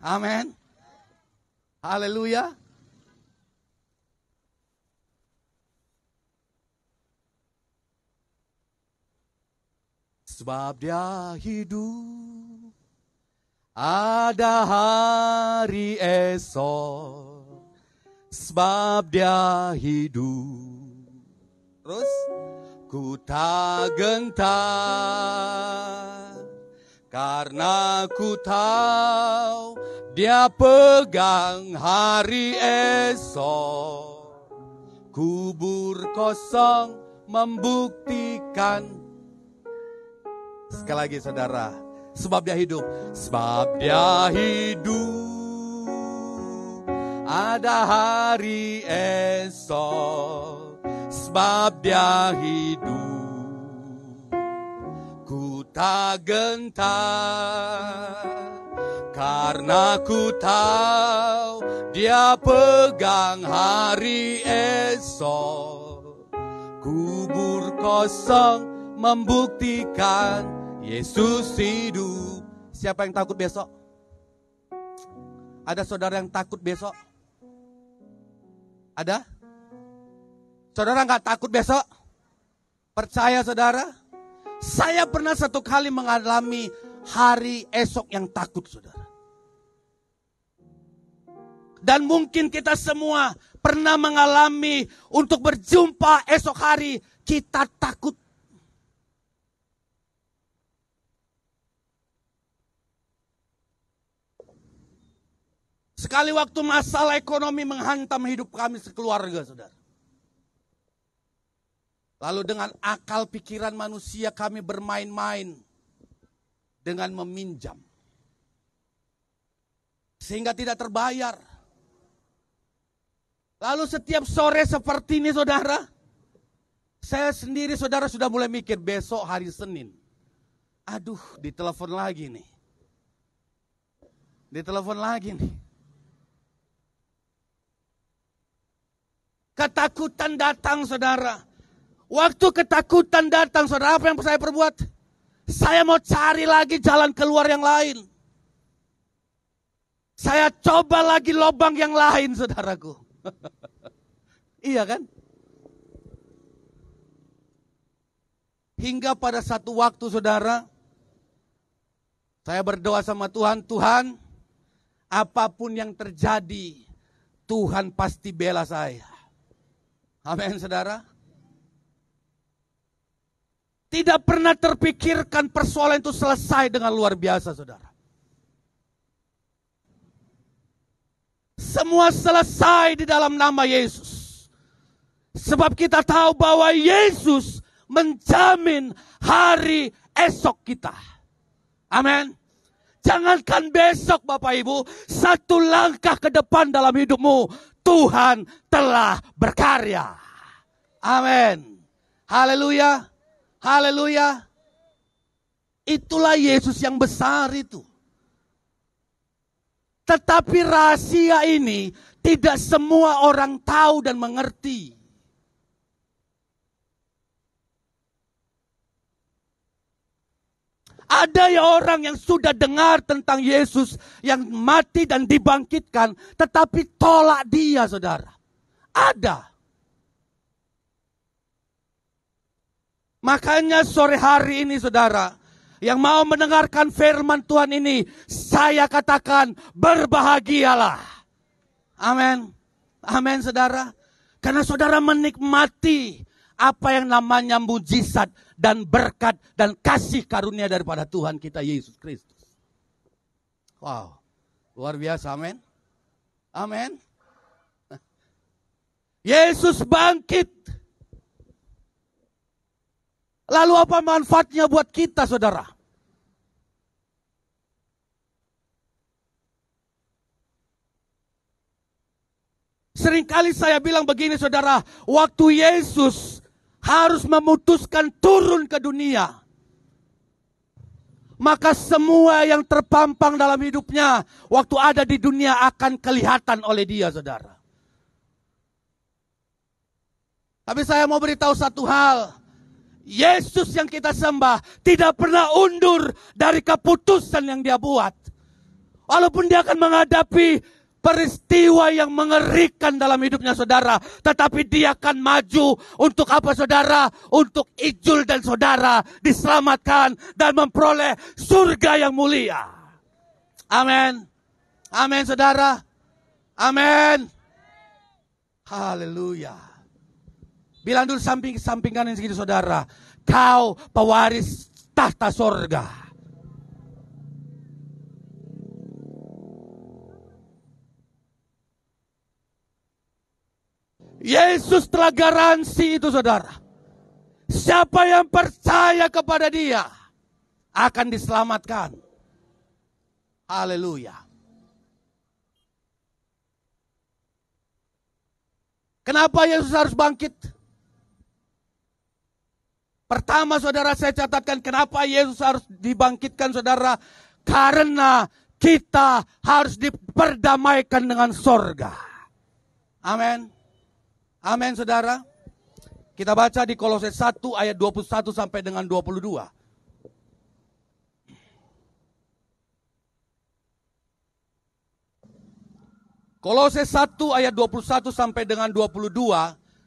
Amin. Haleluya. Sebab dia hidup, ada hari esok. Sebab dia hidup. Terus, ku tak gentar, karena ku tahu dia pegang hari esok. Kubur kosong membuktikan. Sekali lagi saudara, sebab dia hidup. Sebab dia hidup, ada hari esok. Sebab dia hidup, ku tak gentar, karena ku tahu Dia pegang hari esok. Kubur kosong membuktikan Yesus hidup. Siapa yang takut besok? Ada saudara yang takut besok? Ada? Saudara nggak takut besok? Percaya saudara? Saya pernah satu kali mengalami hari esok yang takut saudara. Dan mungkin kita semua pernah mengalami untuk berjumpa esok hari kita takut. Sekali waktu masalah ekonomi menghantam hidup kami sekeluarga saudara. Lalu dengan akal pikiran manusia kami bermain-main dengan meminjam. Sehingga tidak terbayar. Lalu setiap sore seperti ini saudara, saya sendiri saudara sudah mulai mikir besok hari Senin. Aduh, ditelepon lagi nih. Ditelepon lagi nih. Ketakutan datang saudara. Waktu ketakutan datang saudara, apa yang saya perbuat? Saya mau cari lagi jalan keluar yang lain. Saya coba lagi lubang yang lain saudaraku. Iya kan? Hingga pada satu waktu saudara, saya berdoa sama Tuhan, Tuhan, apapun yang terjadi, Tuhan pasti bela saya. Amin saudara. Tidak pernah terpikirkan persoalan itu selesai dengan luar biasa saudara. Semua selesai di dalam nama Yesus. Sebab kita tahu bahwa Yesus menjamin hari esok kita. Amin. Jangankan besok Bapak Ibu, satu langkah ke depan dalam hidupmu, Tuhan telah berkarya. Amin. Haleluya. Haleluya. Itulah Yesus yang besar itu. Tetapi rahasia ini tidak semua orang tahu dan mengerti. Ada ya orang yang sudah dengar tentang Yesus yang mati dan dibangkitkan, tetapi tolak dia saudara. Ada. Makanya sore hari ini saudara, yang mau mendengarkan firman Tuhan ini, saya katakan berbahagialah. Amin. Amin saudara. Karena saudara menikmati apa yang namanya mujizat dan berkat dan kasih karunia daripada Tuhan kita Yesus Kristus. Wow. Luar biasa, amin. Amin. Yesus bangkit. Lalu apa manfaatnya buat kita saudara? Seringkali saya bilang begini saudara, waktu Yesus harus memutuskan turun ke dunia, maka semua yang terpampang dalam hidupnya waktu ada di dunia akan kelihatan oleh dia saudara. Tapi saya mau beritahu satu hal. Yesus yang kita sembah tidak pernah undur dari keputusan yang dia buat. Walaupun dia akan menghadapi peristiwa yang mengerikan dalam hidupnya saudara, tetapi dia akan maju untuk apa saudara? Untuk Ijul dan saudara diselamatkan dan memperoleh surga yang mulia. Amin. Amin saudara. Amin. Haleluya. Bilang dulu samping kanan segitu saudara, kau pewaris tahta sorga. Yesus telah garansi itu saudara. Siapa yang percaya kepada dia akan diselamatkan. Haleluya. Kenapa Yesus harus bangkit? Pertama saudara saya catatkan kenapa Yesus harus dibangkitkan saudara. Karena kita harus diperdamaikan dengan sorga. Amin. Amin saudara. Kita baca di Kolose 1 ayat 21 sampai dengan 22. Kolose 1 ayat 21 sampai dengan 22.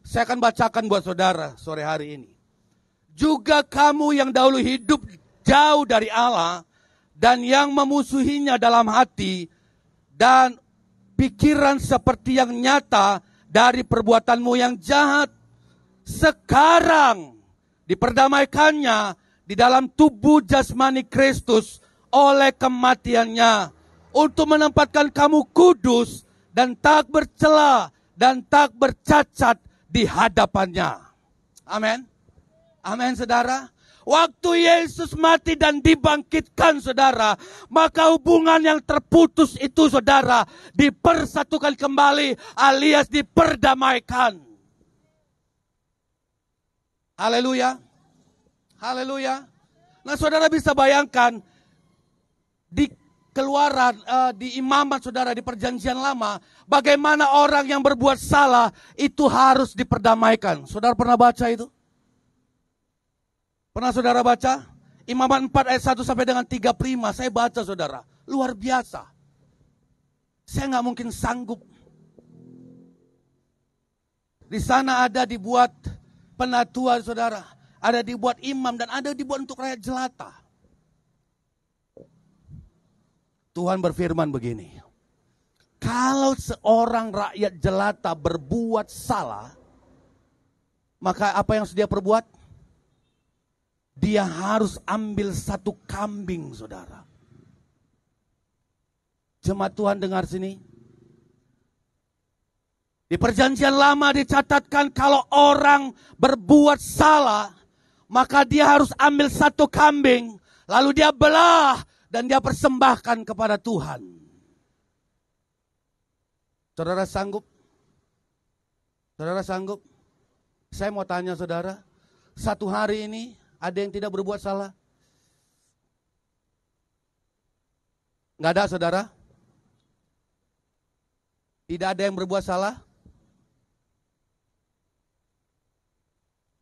Saya akan bacakan buat saudara sore hari ini. Juga kamu yang dahulu hidup jauh dari Allah dan yang memusuhinya dalam hati dan pikiran seperti yang nyata dari perbuatanmu yang jahat. Sekarang diperdamaikannya di dalam tubuh jasmani Kristus oleh kematiannya untuk menempatkan kamu kudus dan tak bercela dan tak bercacat di hadapannya. Amin. Amin saudara. Waktu Yesus mati dan dibangkitkan saudara, maka hubungan yang terputus itu saudara dipersatukan kembali alias diperdamaikan. Haleluya. Haleluya. Nah saudara bisa bayangkan di Keluaran, di imamat saudara di perjanjian lama, bagaimana orang yang berbuat salah itu harus diperdamaikan. Saudara pernah baca itu? Pernah saudara baca? Imamat 4 ayat 1 sampai dengan 35. Saya baca saudara. Luar biasa. Saya nggak mungkin sanggup. Di sana ada dibuat penatua saudara. Ada dibuat imam dan ada dibuat untuk rakyat jelata. Tuhan berfirman begini. Kalau seorang rakyat jelata berbuat salah, maka apa yang harus dia perbuat? Dia harus ambil satu kambing, saudara. Jemaat Tuhan dengar sini. Di perjanjian lama dicatatkan kalau orang berbuat salah, maka dia harus ambil satu kambing, lalu dia belah dan dia persembahkan kepada Tuhan. Saudara sanggup? Saudara sanggup? Saya mau tanya saudara, satu hari ini ada yang tidak berbuat salah? Nggak ada saudara? Tidak ada yang berbuat salah?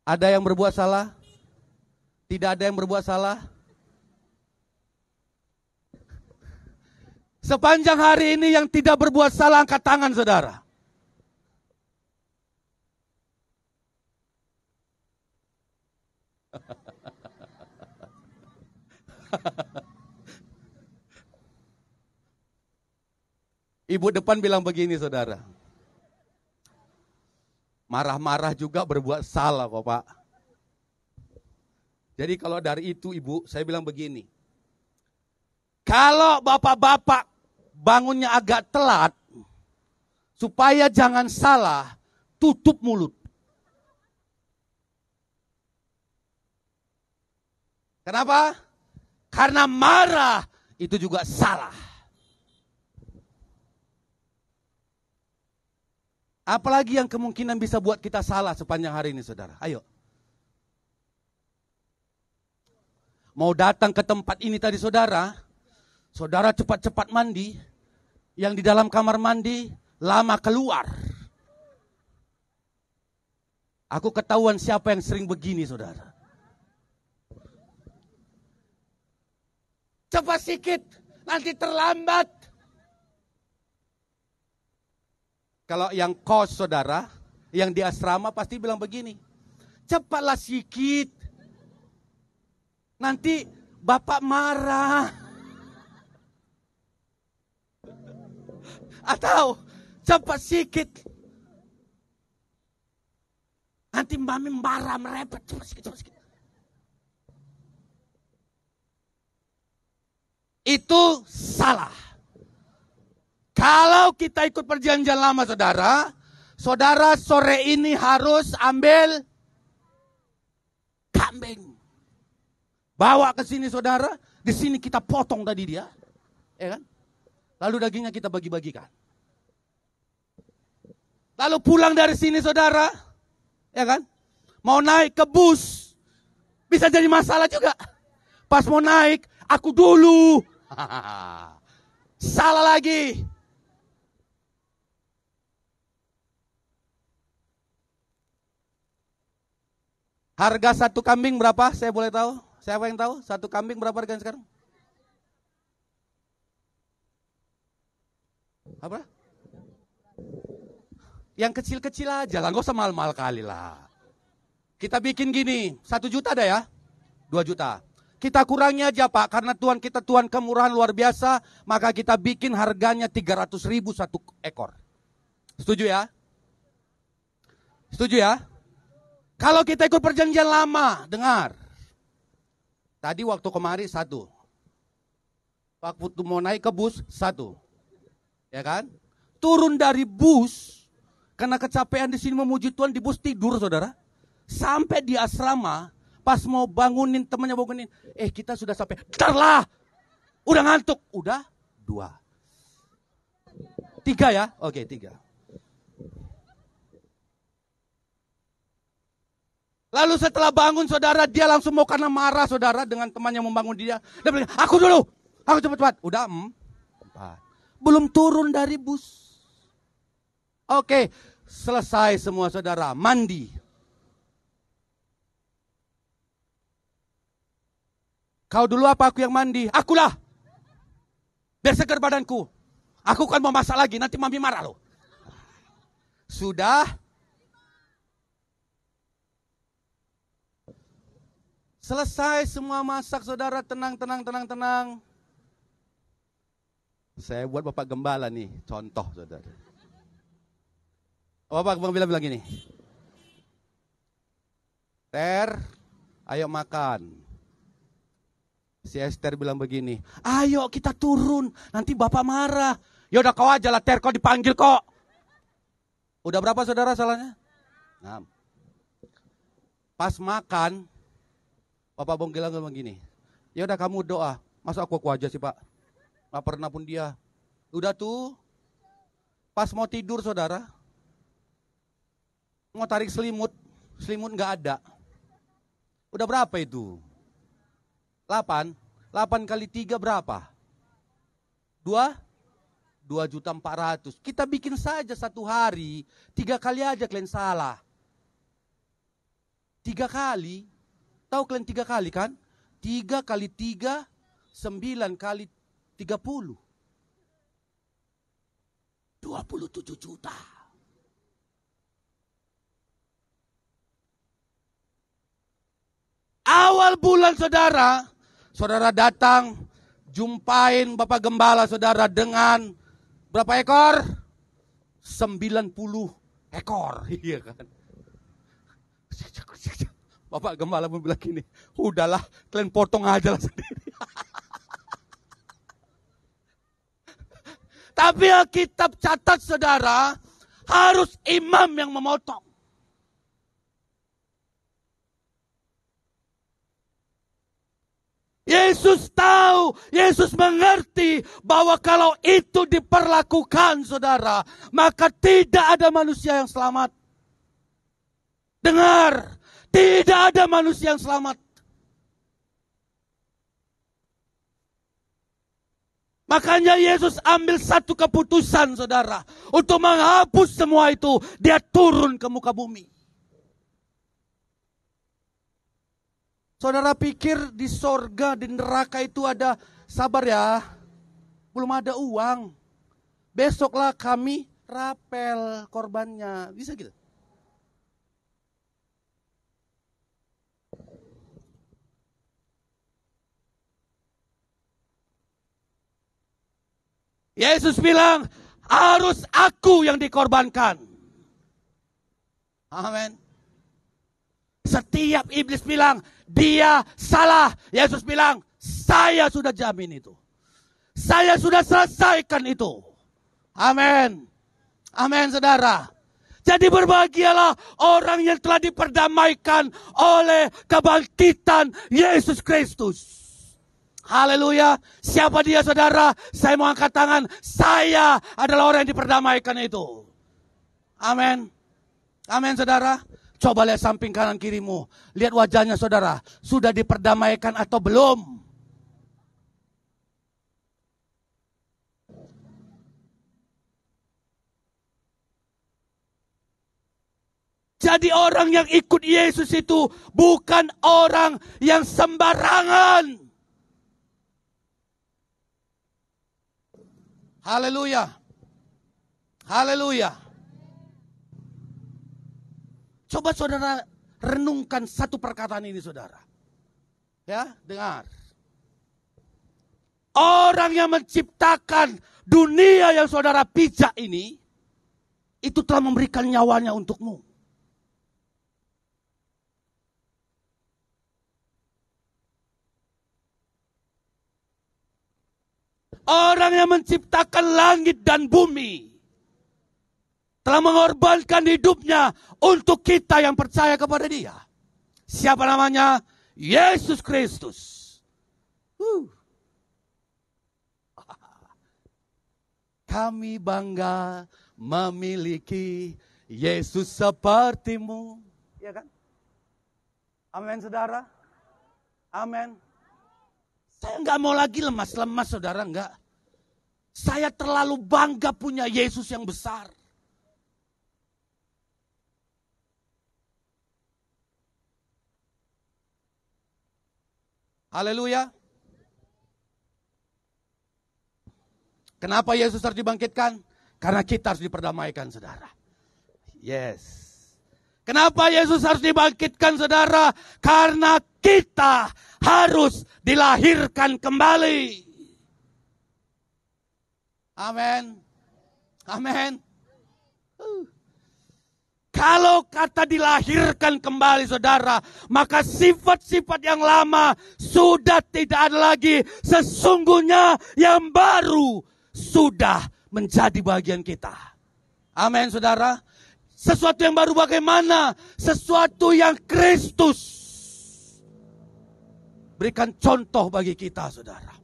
Ada yang berbuat salah? Tidak ada yang berbuat salah? Sepanjang hari ini yang tidak berbuat salah angkat tangan saudara. Ibu depan bilang begini saudara. Marah-marah juga berbuat salah kok Pak. Jadi kalau dari itu ibu saya bilang begini. Kalau bapak-bapak bangunnya agak telat, supaya jangan salah, tutup mulut. Kenapa? Karena marah itu juga salah. Apalagi yang kemungkinan bisa buat kita salah sepanjang hari ini saudara. Ayo. Mau datang ke tempat ini tadi saudara, saudara cepat-cepat mandi, yang di dalam kamar mandi lama keluar. Aku ketahuan siapa yang sering begini saudara. Cepat sikit, nanti terlambat. Kalau yang kos saudara, yang di asrama pasti bilang begini. Cepatlah sikit, nanti bapak marah. Atau cepat sikit, nanti mami marah merepet. Cepat sikit, cepat sikit. Itu salah. Kalau kita ikut perjanjian lama saudara, saudara sore ini harus ambil kambing. Bawa ke sini saudara, di sini kita potong tadi dia. Ya kan? Lalu dagingnya kita bagi-bagikan. Lalu pulang dari sini saudara, ya kan? Mau naik ke bus, Bisa jadi masalah juga. Pas mau naik, aku dulu. Salah lagi. Harga satu kambing berapa? Saya boleh tahu? Siapa yang tahu? Satu kambing berapa harganya sekarang? Apa? Yang kecil-kecil aja lah, gak usah mahal-mahal kali lah. Kita bikin gini, 1 juta ada ya? 2 juta. Kita kurangi aja Pak, karena Tuhan kita Tuhan kemurahan luar biasa, maka kita bikin harganya 300.000 satu ekor. Setuju ya? Setuju ya? Kalau kita ikut perjanjian lama, dengar. Tadi waktu kemari 1. Waktu mau naik ke bus 1. Ya kan? Turun dari bus, karena kecapean di sini memuji Tuhan, di bus tidur saudara. Sampai di asrama, pas mau bangunin, temannya bangunin. Kita sudah sampai, bentar lah. Udah ngantuk. Udah 2. 3 ya? Oke 3. Lalu setelah bangun saudara, dia langsung mau karena marah saudara dengan temannya membangun dia. Dia bilang, aku dulu, aku cepat-cepat. Udah 4. Belum turun dari bus. Oke, selesai semua saudara, mandi. Kau dulu apa aku yang mandi? Akulah. Biar segar badanku. Aku kan mau masak lagi, nanti mami marah loh. Sudah. Selesai semua masak saudara, tenang. Saya buat Bapak Gembala nih, contoh saudara. Bapak Gembala bilang gini. Ter, ayo makan. Si Esther bilang begini, ayo kita turun, nanti Bapak marah. Yaudah kau aja lah Ter, kau dipanggil kok. Udah berapa saudara salahnya? 6. Pas makan, Bapak Bonggela ngomong gini, ya udah kamu doa, masa aku aja sih Pak, nggak pernah pun dia. Udah tuh, pas mau tidur saudara, mau tarik selimut nggak ada. Udah berapa itu? 8 kali 3 berapa? 2.400.000. Kita bikin saja 1 hari, 3 kali aja kalian salah. 3 kali. Tahu kalian 3 kali kan? 3 kali 3, 9 kali 30. 27 juta. Awal bulan saudara datang, jumpain Bapak Gembala saudara dengan berapa ekor? 90 ekor. Iya kan? Bapak Gembala pun bilang gini, udahlah kalian potong aja lah sendiri. Tapi Alkitab catat saudara, harus imam yang memotong. Yesus tahu, Yesus mengerti bahwa kalau itu diperlakukan saudara, maka tidak ada manusia yang selamat. Dengar. Tidak ada manusia yang selamat. Makanya Yesus ambil satu keputusan saudara. Untuk menghapus semua itu. Dia turun ke muka bumi. Saudara pikir di sorga, di neraka itu ada, sabar ya. Belum ada uang. Besoklah kami rapel korbannya. Bisa gitu. Yesus bilang, harus aku yang dikorbankan. Amin. Setiap iblis bilang, dia salah. Yesus bilang, saya sudah jamin itu. Saya sudah selesaikan itu. Amin. Amin saudara. Jadi berbahagialah orang yang telah diperdamaikan oleh kebangkitan Yesus Kristus. Haleluya. Siapa dia saudara? Saya mau angkat tangan. Saya adalah orang yang diperdamaikan itu. Amin. Amin saudara. Coba lihat samping kanan kirimu. Lihat wajahnya saudara. Sudah diperdamaikan atau belum? Jadi orang yang ikut Yesus itu bukan orang yang sembarangan. Haleluya. Haleluya. Coba saudara renungkan satu perkataan ini saudara. Ya, dengar. Orang yang menciptakan dunia yang saudara pijak ini, itu telah memberikan nyawanya untukmu. Orang yang menciptakan langit dan bumi telah mengorbankan hidupnya untuk kita yang percaya kepada Dia. Siapa namanya? Yesus Kristus. Kami bangga memiliki Yesus sepertimu. Ya kan? Amin saudara. Amin. Saya nggak mau lagi lemas-lemas saudara, enggak. Saya terlalu bangga punya Yesus yang besar. Haleluya. Kenapa Yesus harus dibangkitkan? Karena kita harus diperdamaikan saudara. Yes. Kenapa Yesus harus dibangkitkan saudara? Karena kita harus dilahirkan kembali. Amin. Amin. Kalau kata dilahirkan kembali saudara, maka sifat-sifat yang lama sudah tidak ada lagi. Sesungguhnya yang baru sudah menjadi bagian kita. Amin saudara. Sesuatu yang baru bagaimana? Sesuatu yang Kristus berikan contoh bagi kita saudara.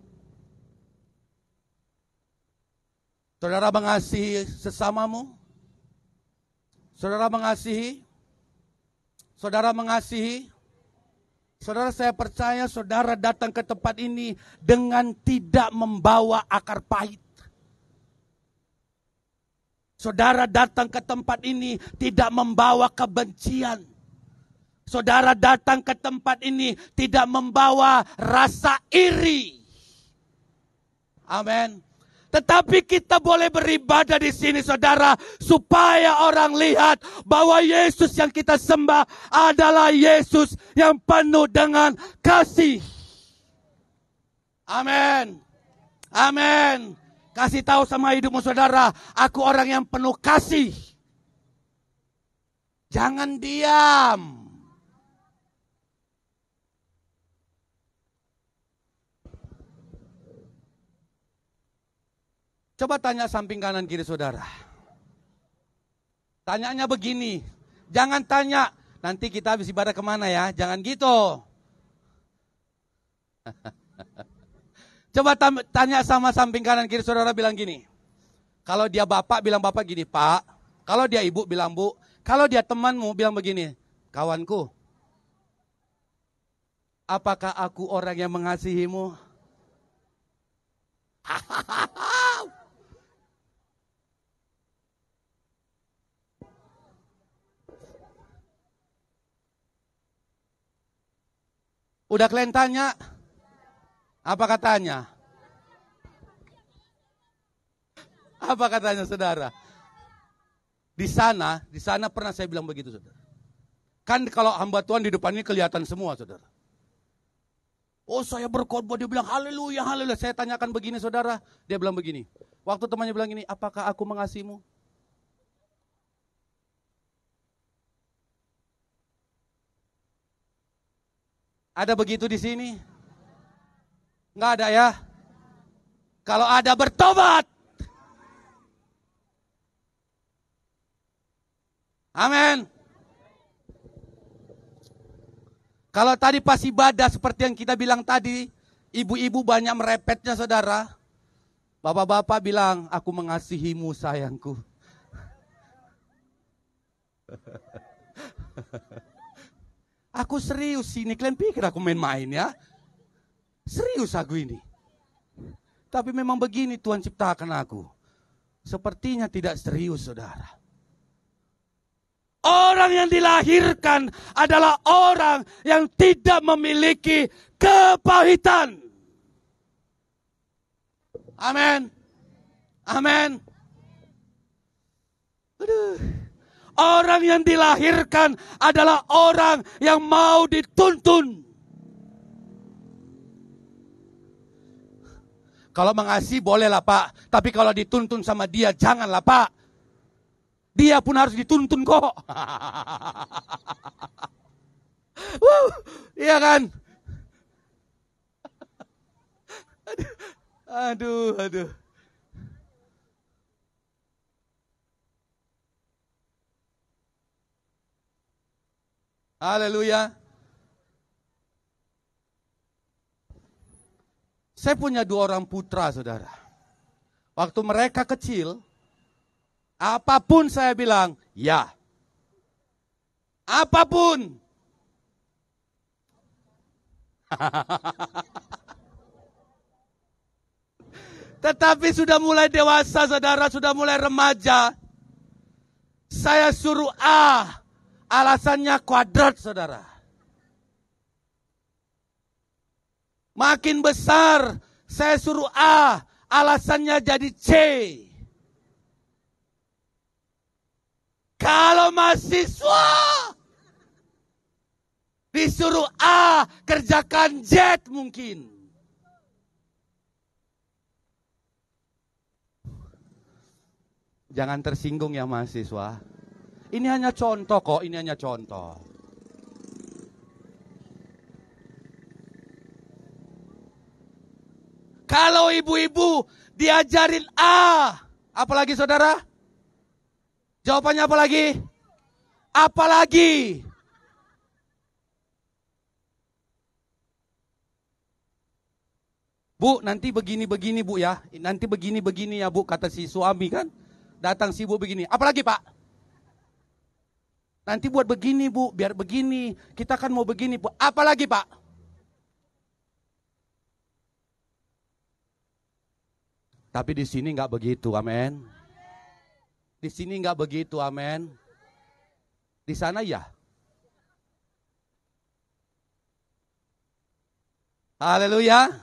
Saudara mengasihi sesamamu. Saudara mengasihi. Saudara mengasihi. Saudara, saya percaya saudara datang ke tempat ini dengan tidak membawa akar pahit. Saudara datang ke tempat ini tidak membawa kebencian. Saudara datang ke tempat ini tidak membawa rasa iri. Amin. Tetapi kita boleh beribadah di sini saudara, supaya orang lihat bahwa Yesus yang kita sembah adalah Yesus yang penuh dengan kasih. Amin. Amin. Kasih tahu sama hidupmu saudara, aku orang yang penuh kasih. Jangan diam. Coba tanya samping kanan kiri saudara. Tanyanya begini, jangan tanya, nanti kita habis ibadah kemana ya, jangan gitu. Coba tanya sama samping kanan kiri saudara, bilang gini. Kalau dia bapak, bilang bapak gini, Pak. Kalau dia ibu, bilang Bu. Kalau dia temanmu, bilang begini, kawanku. Apakah aku orang yang mengasihimu? Udah kalian tanya? Apa katanya? Apa katanya saudara? Di sana pernah saya bilang begitu saudara. Kan kalau hamba Tuhan di depan ini kelihatan semua saudara. Oh saya berkhotbah, dia bilang haleluya, haleluya. Saya tanyakan begini saudara, dia bilang begini. Waktu temannya bilang gini, apakah aku mengasihimu? Ada begitu di sini? Nggak ada ya? Kalau ada bertobat. Amin. Kalau tadi pas ibadah seperti yang kita bilang tadi, ibu-ibu banyak merepetnya saudara. Bapak-bapak bilang, aku mengasihimu sayangku. Aku serius ini, kalian pikir aku main-main ya? Serius aku ini. Tapi memang begini Tuhan ciptakan aku. Sepertinya tidak serius, saudara. Orang yang dilahirkan adalah orang yang tidak memiliki kepahitan. Amin. Amin. Aduh. Orang yang dilahirkan adalah orang yang mau dituntun. Kalau mengasihi bolehlah Pak, tapi kalau dituntun sama dia janganlah Pak. Dia pun harus dituntun kok. Iya kan? Aduh. Haleluya. Saya punya 2 orang putra, saudara. Waktu mereka kecil, apapun saya bilang, ya. Apapun. Tetapi sudah mulai dewasa, saudara, sudah mulai remaja. Saya suruh A. Alasannya kuadrat, saudara. Makin besar, saya suruh A. Alasannya jadi C. Kalau mahasiswa, disuruh A, kerjakan Z mungkin. Jangan tersinggung ya mahasiswa. Ini hanya contoh kok, ini hanya contoh. Kalau ibu-ibu diajarin A, apalagi saudara? Jawabannya apa lagi? Apalagi? Bu, nanti begini-begini Bu ya. Nanti begini-begini ya Bu, kata si suami kan. Datang si Bu begini. Apalagi Pak? Nanti buat begini Bu, biar begini. Kita kan mau begini Bu. Apalagi Pak? Tapi di sini nggak begitu, amin. Di sini nggak begitu, amin. Di sana ya. Haleluya.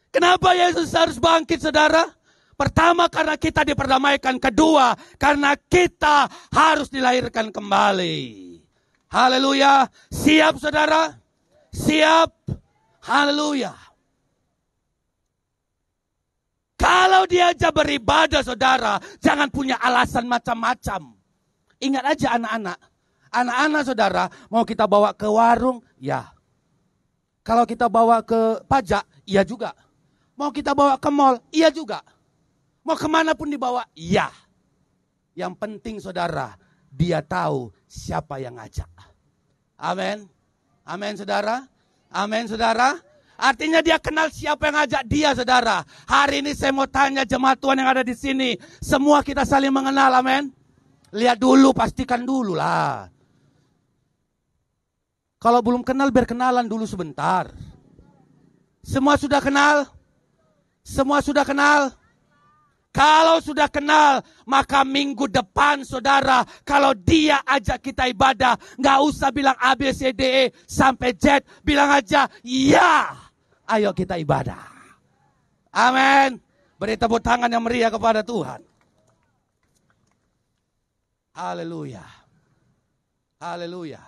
Kenapa Yesus harus bangkit, saudara? Pertama, karena kita diperdamaikan. Kedua, karena kita harus dilahirkan kembali. Haleluya. Siap, saudara? Siap. Haleluya. Kalau diajak beribadah, saudara, jangan punya alasan macam-macam. Ingat aja anak-anak. Anak-anak, saudara, mau kita bawa ke warung, ya. Kalau kita bawa ke pajak, iya juga. Mau kita bawa ke mall, iya juga. Mau kemana pun dibawa, iya. Yang penting, saudara, dia tahu siapa yang ngajak. Amin. Amin, saudara. Amin, saudara. Artinya dia kenal siapa yang ngajak dia, saudara. Hari ini saya mau tanya jemaat Tuhan yang ada di sini. Semua kita saling mengenal, amin. Lihat dulu, pastikan dulu lah. Kalau belum kenal, biar kenalan dulu sebentar. Semua sudah kenal? Semua sudah kenal? Kalau sudah kenal, maka minggu depan, saudara, kalau dia ajak kita ibadah, nggak usah bilang A, B, C, D, E, sampai Z. Bilang aja, ya, ayo kita ibadah. Amin. Beri tepuk tangan yang meriah kepada Tuhan. Haleluya. Haleluya.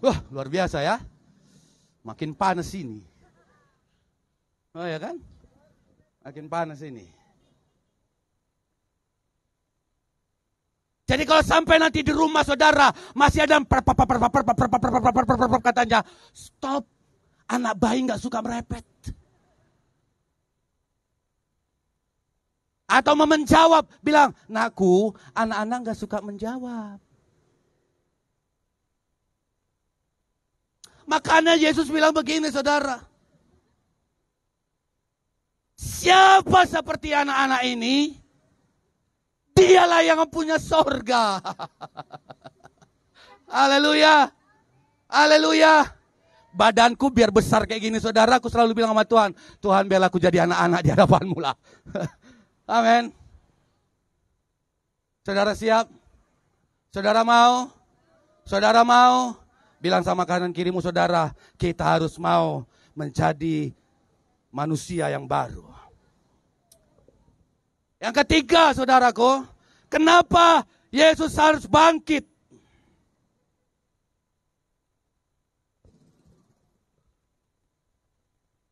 Wah, luar biasa ya. Makin panas ini. Oh ya kan? Makin panas ini. Jadi kalau sampai nanti di rumah saudara masih ada katanya, stop. Anak bayi nggak suka merepet. Atau menjawab, bilang, nakku, anak-anak nggak suka menjawab. Makanya Yesus bilang begini, saudara. Siapa seperti anak-anak ini? Dialah yang punya sorga. Haleluya. Haleluya. Badanku biar besar kayak gini saudara, aku selalu bilang sama Tuhan, Tuhan biarlah aku jadi anak-anak di hadapan-Mu lah. Amin. Saudara siap? Saudara mau? Saudara mau? Bilang sama kanan kirimu saudara, kita harus mau menjadi manusia yang baru. Yang ketiga saudaraku, kenapa Yesus harus bangkit?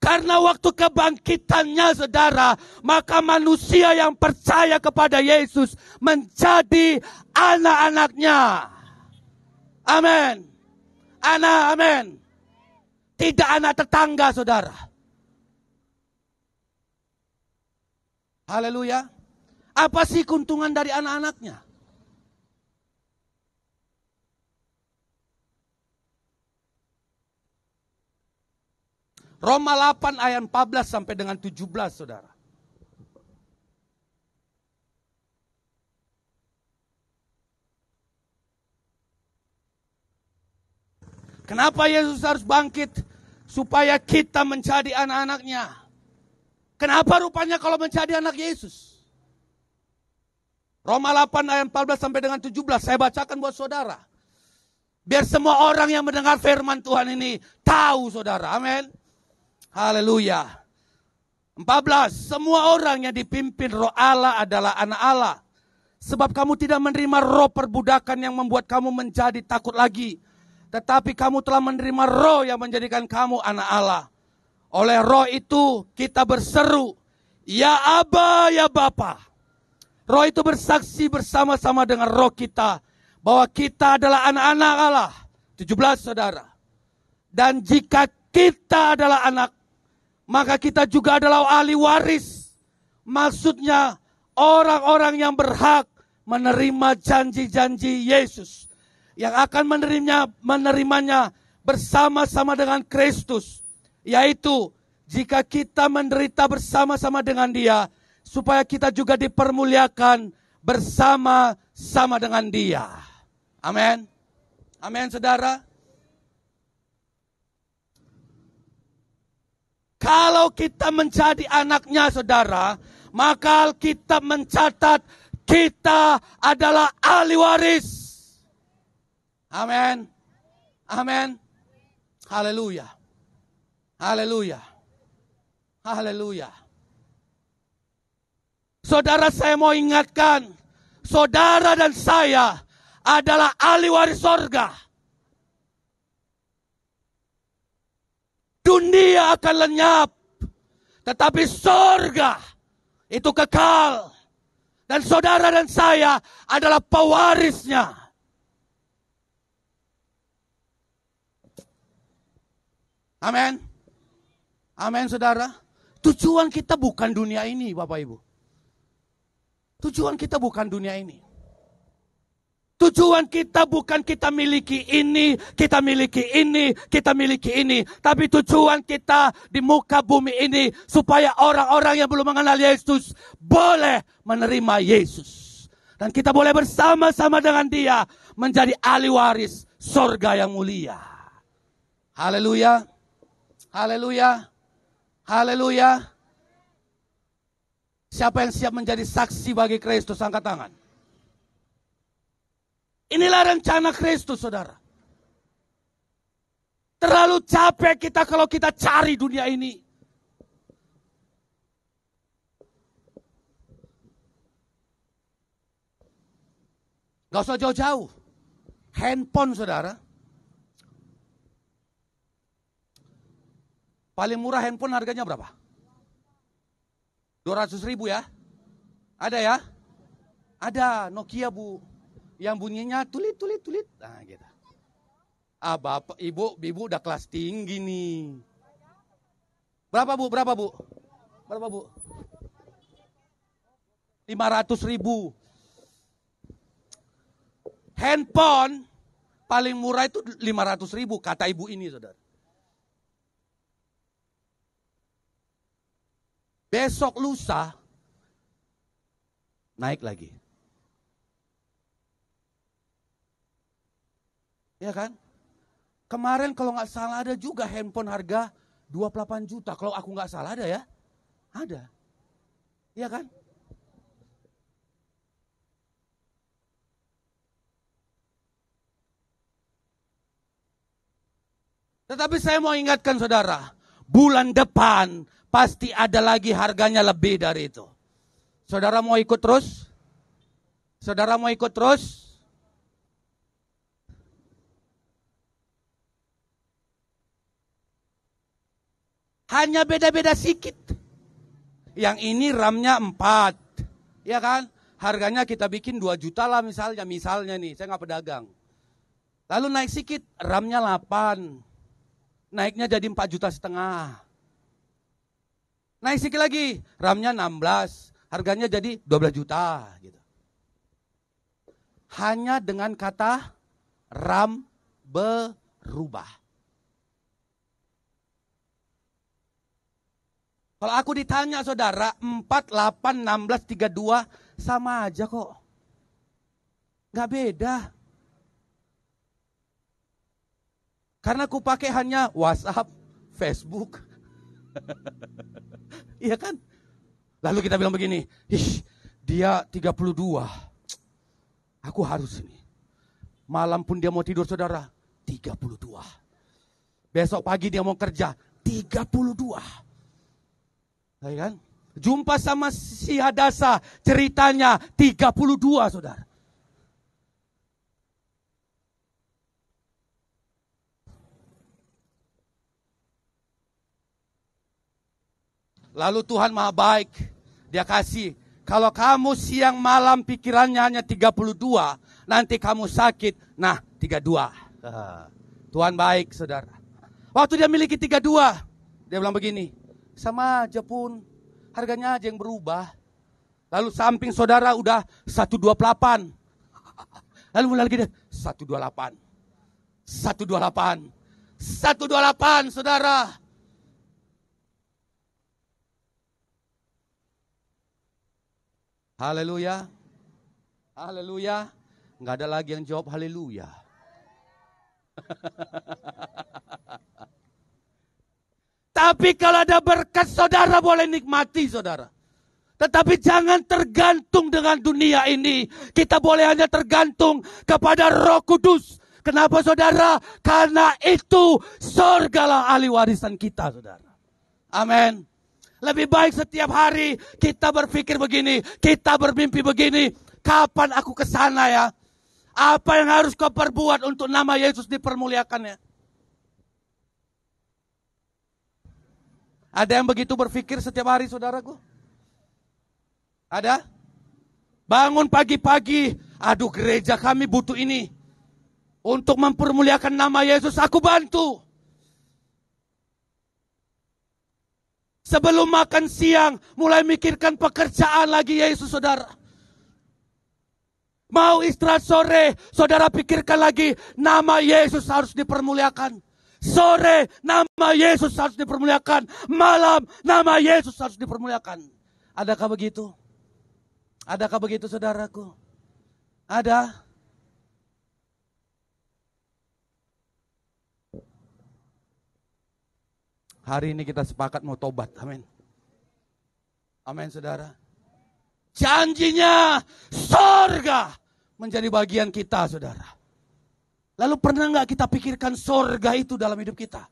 Karena waktu kebangkitannya saudara, maka manusia yang percaya kepada Yesus menjadi anak-anaknya. Amin. Amin. Tidak anak tetangga saudara. Haleluya. Apa sih keuntungan dari anak-anaknya? Roma 8 ayat 14 sampai dengan 17 saudara. Kenapa Yesus harus bangkit? Supaya kita menjadi anak-anaknya. Kenapa rupanya kalau menjadi anak Yesus? Roma 8 ayat 14 sampai dengan 17 saya bacakan buat saudara. Biar semua orang yang mendengar firman Tuhan ini tahu saudara. Amin. Haleluya. 14. Semua orang yang dipimpin roh Allah adalah anak Allah. Sebab kamu tidak menerima roh perbudakan yang membuat kamu menjadi takut lagi. Tetapi kamu telah menerima roh yang menjadikan kamu anak Allah. Oleh roh itu kita berseru, ya Aba, ya Bapa. Roh itu bersaksi bersama-sama dengan roh kita bahwa kita adalah anak-anak Allah. 17 saudara. Dan jika kita adalah anak, maka kita juga adalah ahli waris. Maksudnya orang-orang yang berhak menerima janji-janji Yesus. Yang akan menerimanya bersama-sama dengan Kristus. Yaitu jika kita menderita bersama-sama dengan Dia, supaya kita juga dipermuliakan bersama-sama dengan Dia. Amin. Amin saudara. Kalau kita menjadi anaknya saudara, maka Alkitab mencatat kita adalah ahli waris. Amin. Amin. Haleluya. Haleluya. Haleluya. Saudara, saya mau ingatkan, saudara dan saya adalah ahli waris sorga. Dunia akan lenyap, tetapi sorga itu kekal. Dan saudara dan saya adalah pewarisnya. Amin. Amin saudara. Tujuan kita bukan dunia ini Bapak Ibu. Tujuan kita bukan dunia ini. Tujuan kita bukan kita miliki ini, kita miliki ini, kita miliki ini. Tapi tujuan kita di muka bumi ini supaya orang-orang yang belum mengenal Yesus boleh menerima Yesus. Dan kita boleh bersama-sama dengan Dia menjadi ahli waris sorga yang mulia. Haleluya. Haleluya. Haleluya. Siapa yang siap menjadi saksi bagi Kristus, angkat tangan. Inilah rencana Kristus, saudara. Terlalu capek kita kalau kita cari dunia ini. Gak usah jauh-jauh. Handphone, saudara. Paling murah handphone harganya berapa? 200.000 ya? Ada ya? Ada Nokia bu. Yang bunyinya tulit. Nah gitu. Ah bapak, ibu udah kelas tinggi nih. Berapa bu? 500.000. Handphone paling murah itu 500.000 kata ibu ini saudara. Besok lusa naik lagi. Ya kan? Kemarin kalau nggak salah ada juga handphone harga 28 juta. Kalau aku nggak salah ada ya? Ada. Iya kan? Tetapi saya mau ingatkan saudara, bulan depan pasti ada lagi harganya lebih dari itu. Saudara mau ikut terus? Saudara mau ikut terus? Hanya beda-beda sedikit. Yang ini RAM-nya 4. Ya kan? Harganya kita bikin 2 juta lah misalnya. Misalnya nih, saya nggak pedagang. Lalu naik sedikit, RAM-nya 8. Naiknya jadi 4,5 juta. Naik sedikit lagi, RAM-nya 16. Harganya jadi 12 juta. Gitu. Hanya dengan kata RAM berubah. Kalau aku ditanya saudara, 4, 8, 16, 32 sama aja kok. Gak beda. Karena aku pakai hanya WhatsApp, Facebook. Iya kan? Lalu kita bilang begini, dia 32. Aku harus ini. Malam pun dia mau tidur saudara, 32. Besok pagi dia mau kerja, 32. Ya kan? Jumpa sama si Hadasa, ceritanya 32 saudara. Lalu Tuhan maha baik, dia kasih. Kalau kamu siang malam pikirannya hanya 32, nanti kamu sakit, nah 32. Tuhan baik saudara. Waktu dia miliki 32, dia bilang begini, sama aja pun, harganya aja yang berubah. Lalu samping saudara udah 128. Lalu mulai lagi deh, 128. 128. 128 saudara. Haleluya. Haleluya. Nggak ada lagi yang jawab haleluya. Tapi kalau ada berkat saudara boleh nikmati saudara. Tetapi jangan tergantung dengan dunia ini. Kita boleh hanya tergantung kepada Roh Kudus. Kenapa saudara? Karena itu surgalah ahli warisan kita saudara. Amin. Lebih baik setiap hari kita berpikir begini. Kita bermimpi begini. Kapan aku ke sana ya? Apa yang harus kau perbuat untuk nama Yesus dipermuliakannya? Ada yang begitu berpikir setiap hari saudaraku? Ada? Bangun pagi-pagi, aduh gereja kami butuh ini. Untuk mempermuliakan nama Yesus, aku bantu. Sebelum makan siang, mulai mikirkan pekerjaan lagi Yesus saudara. Mau istirahat sore, saudara pikirkan lagi, nama Yesus harus dipermuliakan. Sore, nama Yesus harus dipermuliakan. Malam, nama Yesus harus dipermuliakan. Adakah begitu? Adakah begitu saudaraku? Ada? Hari ini kita sepakat mau tobat. Amin. Amin saudara. Janjinya surga menjadi bagian kita saudara. Lalu pernah nggak kita pikirkan surga itu dalam hidup kita?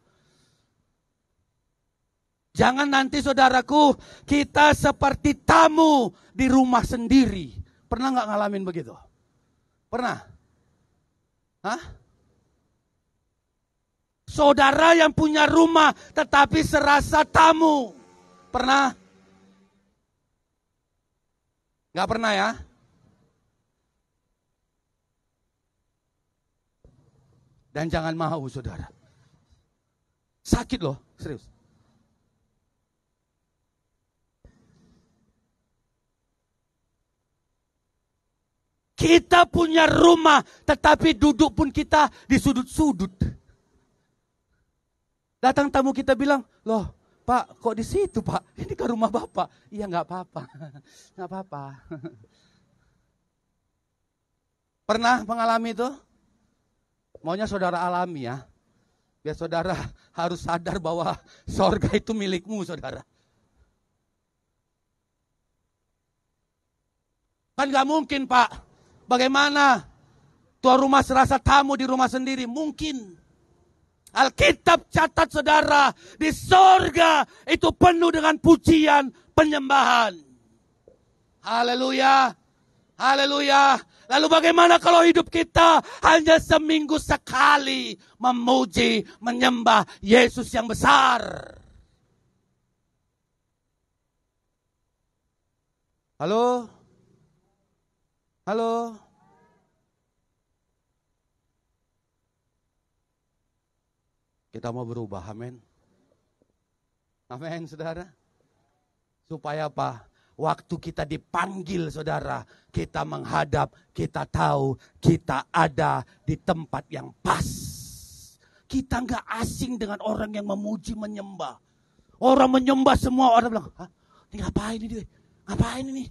Jangan nanti saudaraku, kita seperti tamu di rumah sendiri. Pernah nggak ngalamin begitu? Pernah? Hah? Saudara yang punya rumah tetapi serasa tamu. Pernah? Nggak pernah ya? Dan jangan mau saudara. Sakit loh, serius. Kita punya rumah, tetapi duduk pun kita di sudut-sudut. Datang tamu kita bilang, loh Pak kok di situ Pak? Ini kan rumah Bapak. Iya nggak apa-apa, nggak apa-apa. Pernah mengalami itu? Maunya saudara alami ya. Biar saudara harus sadar bahwa sorga itu milikmu saudara. Kan gak mungkin Pak. Bagaimana tuan rumah serasa tamu di rumah sendiri? Mungkin. Alkitab catat saudara, di sorga itu penuh dengan pujian, penyembahan. Haleluya, haleluya. Lalu bagaimana kalau hidup kita hanya seminggu sekali memuji, menyembah Yesus yang besar? Halo? Halo? Kita mau berubah, amin. Amin, saudara. Supaya apa? Waktu kita dipanggil, saudara, kita menghadap, kita tahu, kita ada di tempat yang pas. Kita nggak asing dengan orang yang memuji, menyembah. Orang menyembah semua, orang bilang, hah? Ini ngapain ini? Ngapain ini?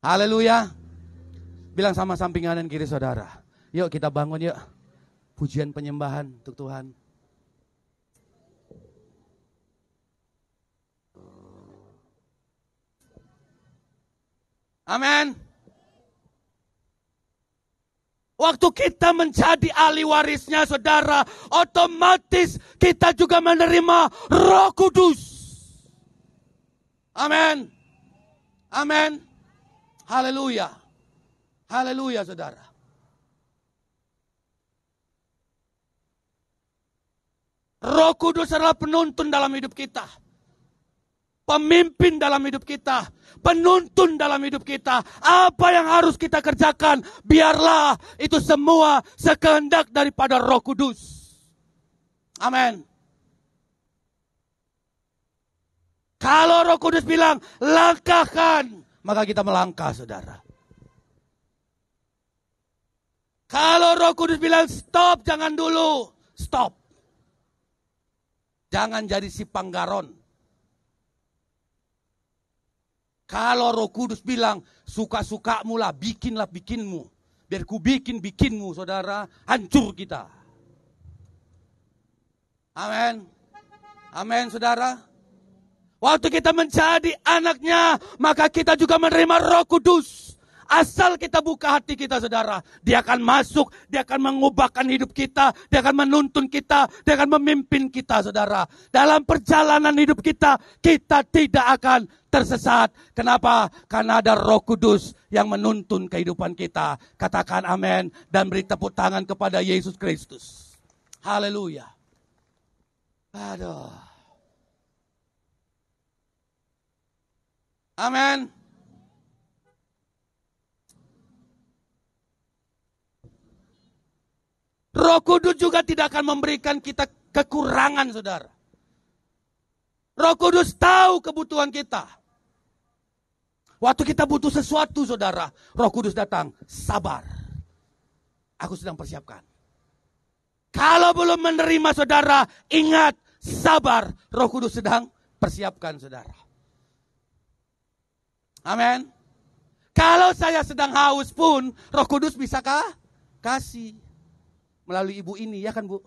Haleluya. Bilang sama samping kanan kiri saudara. Yuk kita bangun yuk. Pujian penyembahan untuk Tuhan. Amin. Waktu kita menjadi ahli warisnya saudara, otomatis kita juga menerima Roh Kudus. Amin. Amin. Haleluya. Haleluya saudara. Roh Kudus adalah penuntun dalam hidup kita. Pemimpin dalam hidup kita. Penuntun dalam hidup kita. Apa yang harus kita kerjakan. Biarlah itu semua sekehendak daripada Roh Kudus. Amin. Kalau Roh Kudus bilang langkahkan, maka kita melangkah saudara. Kalau Roh Kudus bilang stop, jangan dulu. Stop. Jangan jadi si panggaron. Kalau Roh Kudus bilang, suka-sukamu lah, bikinlah bikinmu. Biar ku bikinmu, saudara, hancur kita. Amin. Amin, saudara. Waktu kita menjadi anaknya, maka kita juga menerima Roh Kudus. Asal kita buka hati kita saudara, dia akan masuk, dia akan mengubahkan hidup kita, dia akan menuntun kita, dia akan memimpin kita saudara. Dalam perjalanan hidup kita, kita tidak akan tersesat. Kenapa? Karena ada Roh Kudus yang menuntun kehidupan kita. Katakan amin dan beri tepuk tangan kepada Yesus Kristus. Haleluya. Aduh. Amin. Roh Kudus juga tidak akan memberikan kita kekurangan, saudara. Roh Kudus tahu kebutuhan kita. Waktu kita butuh sesuatu, saudara, Roh Kudus datang, sabar. Aku sedang persiapkan. Kalau belum menerima, saudara, ingat, sabar. Roh Kudus sedang persiapkan, saudara. Amin. Kalau saya sedang haus pun, Roh Kudus bisakah kasih? Melalui ibu ini, ya kan bu?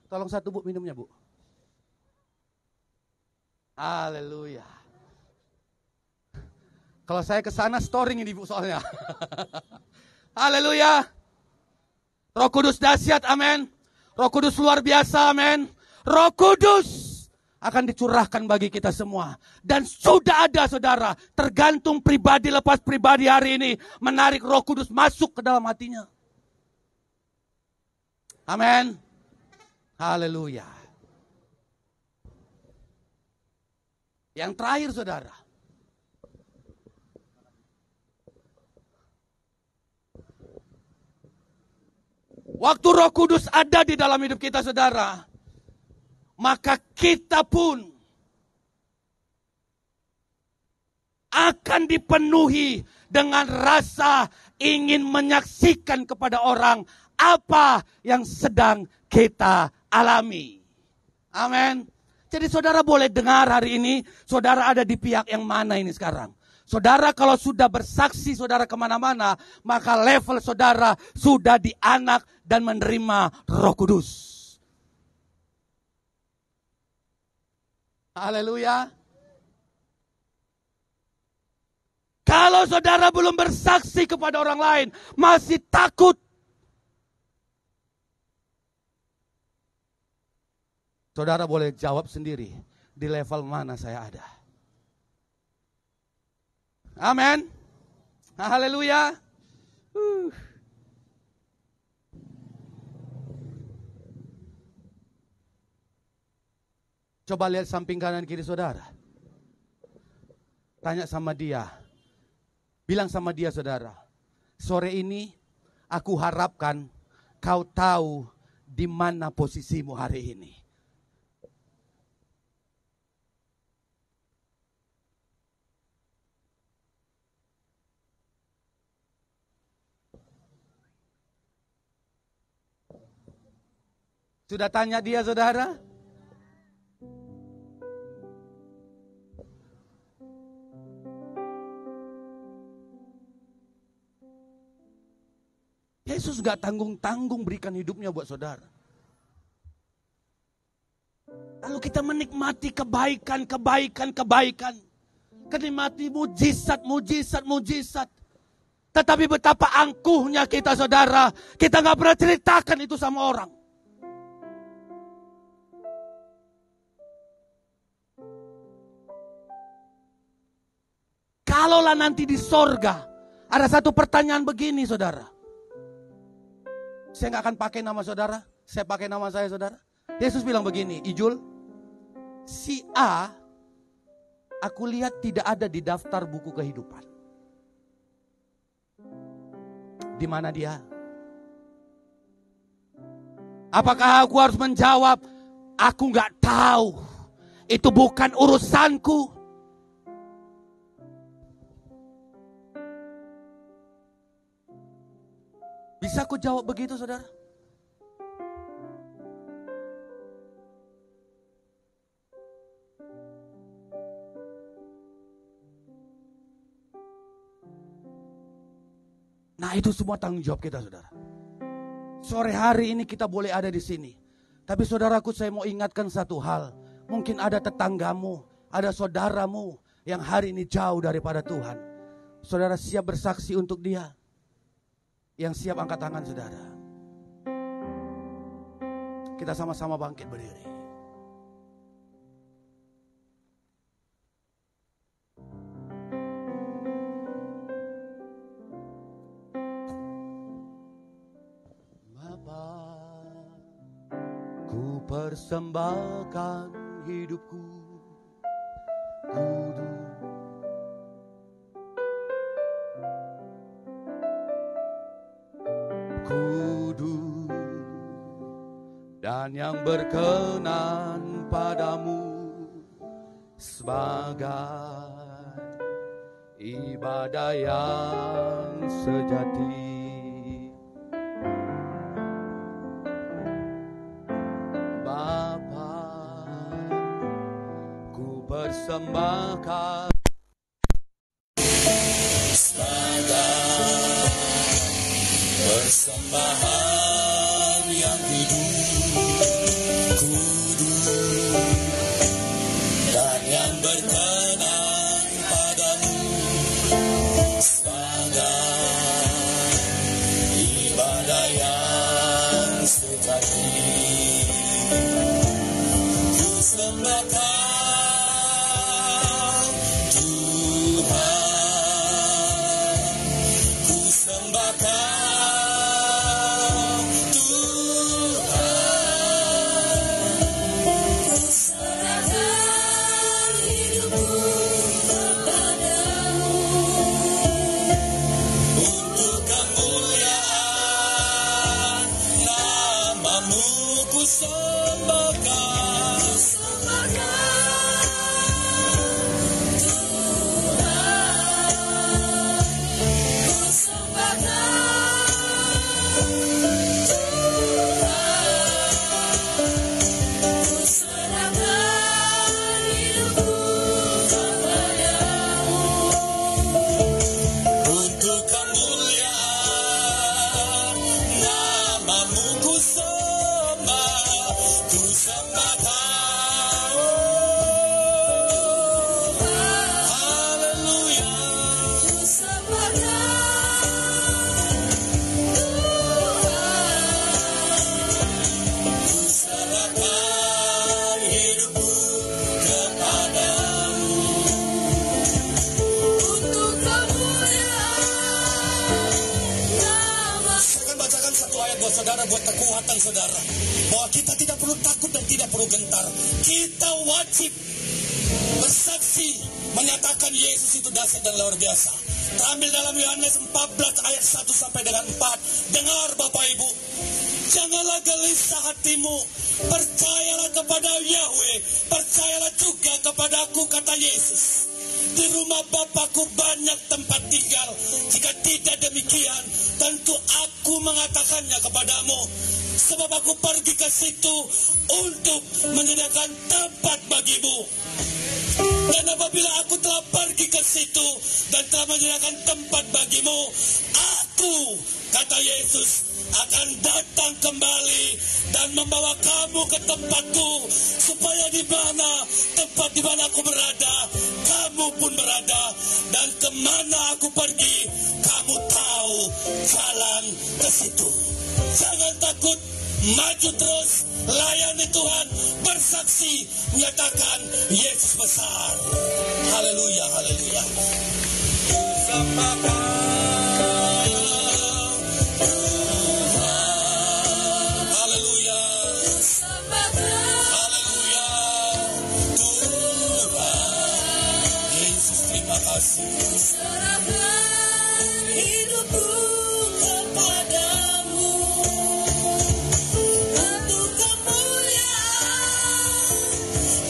Tolong satu bu minumnya bu. Haleluya. Kalau saya ke sana storing ini bu soalnya. Haleluya. Roh Kudus dahsyat, amin. Roh Kudus luar biasa, amin. Roh Kudus akan dicurahkan bagi kita semua. Dan sudah ada saudara, tergantung pribadi lepas pribadi hari ini, menarik Roh Kudus masuk ke dalam hatinya. Amin. Haleluya. Yang terakhir saudara. Waktu Roh Kudus ada di dalam hidup kita saudara, maka kita pun akan dipenuhi dengan rasa ingin menyaksikan kepada orang apa yang sedang kita alami. Amin. Jadi saudara boleh dengar hari ini, saudara ada di pihak yang mana ini sekarang. Saudara kalau sudah bersaksi saudara kemana-mana, maka level saudara sudah di anak dan menerima Roh Kudus. Haleluya. Kalau saudara belum bersaksi kepada orang lain, masih takut, saudara boleh jawab sendiri, di level mana saya ada. Amin. Haleluya. Coba lihat samping kanan kiri saudara. Tanya sama dia. Bilang sama dia, saudara, sore ini aku harapkan kau tahu di mana posisimu hari ini. Sudah tanya dia, saudara? Yesus gak tanggung-tanggung berikan hidupnya buat saudara. Lalu kita menikmati kebaikan. Menikmati mujizat. Tetapi betapa angkuhnya kita, saudara. Kita gak pernah ceritakan itu sama orang. Kalaulah nanti di sorga ada satu pertanyaan begini, saudara. Saya gak akan pakai nama saudara, saya pakai nama saya, saudara. Yesus bilang begini, Ijul, si A, aku lihat tidak ada di daftar buku kehidupan. Di mana dia? Apakah aku harus menjawab, aku gak tahu, itu bukan urusanku? Bisa aku jawab begitu, saudara? Nah, itu semua tanggung jawab kita, saudara. Sore hari ini kita boleh ada di sini. Tapi saudaraku, saya mau ingatkan satu hal. Mungkin ada tetanggamu, ada saudaramu yang hari ini jauh daripada Tuhan. Saudara siap bersaksi untuk dia? Yang siap angkat tangan, saudara. Kita sama-sama bangkit berdiri. Bapa, ku persembahkan hidupku kudus. Kudus dan yang berkenan padamu sebagai ibadah yang sejati. Bapa, ku persembahkan persembahan yang hidup, kudus dan yang berkenan padamu sebagai ibadah yang sejati. Ku sembahkan Tuhan, ku sembahkan hidupku saudara, buat kekuatan saudara. Bahwa kita tidak perlu takut dan tidak perlu gentar. Kita wajib bersaksi menyatakan Yesus itu dahsyat dan luar biasa. Terambil dalam Yohanes 14 ayat 1 sampai dengan 4. Dengar Bapak Ibu, janganlah gelisah hatimu, percayalah kepada Yahweh, percayalah juga kepadaku, kata Yesus. Di rumah Bapakku banyak tempat tinggal. Jika tidak demikian, tentu aku mengatakannya kepadamu. Sebab aku pergi ke situ untuk menyediakan tempat bagimu. Dan apabila aku telah pergi ke situ dan telah menyediakan tempat bagimu, aku, kata Yesus, akan datang kembali dan membawa kamu ke tempatku, supaya di mana tempat di mana aku berada, kamu pun berada. Dan kemana aku pergi, kamu tahu jalan ke situ. Jangan takut, maju terus, layani Tuhan, bersaksi, menyatakan Yesus besar. Haleluya, haleluya. Haleluya. Haleluya. Tuhan Yesus, terima kasih. Hidupku kepadamu untuk kemuliaan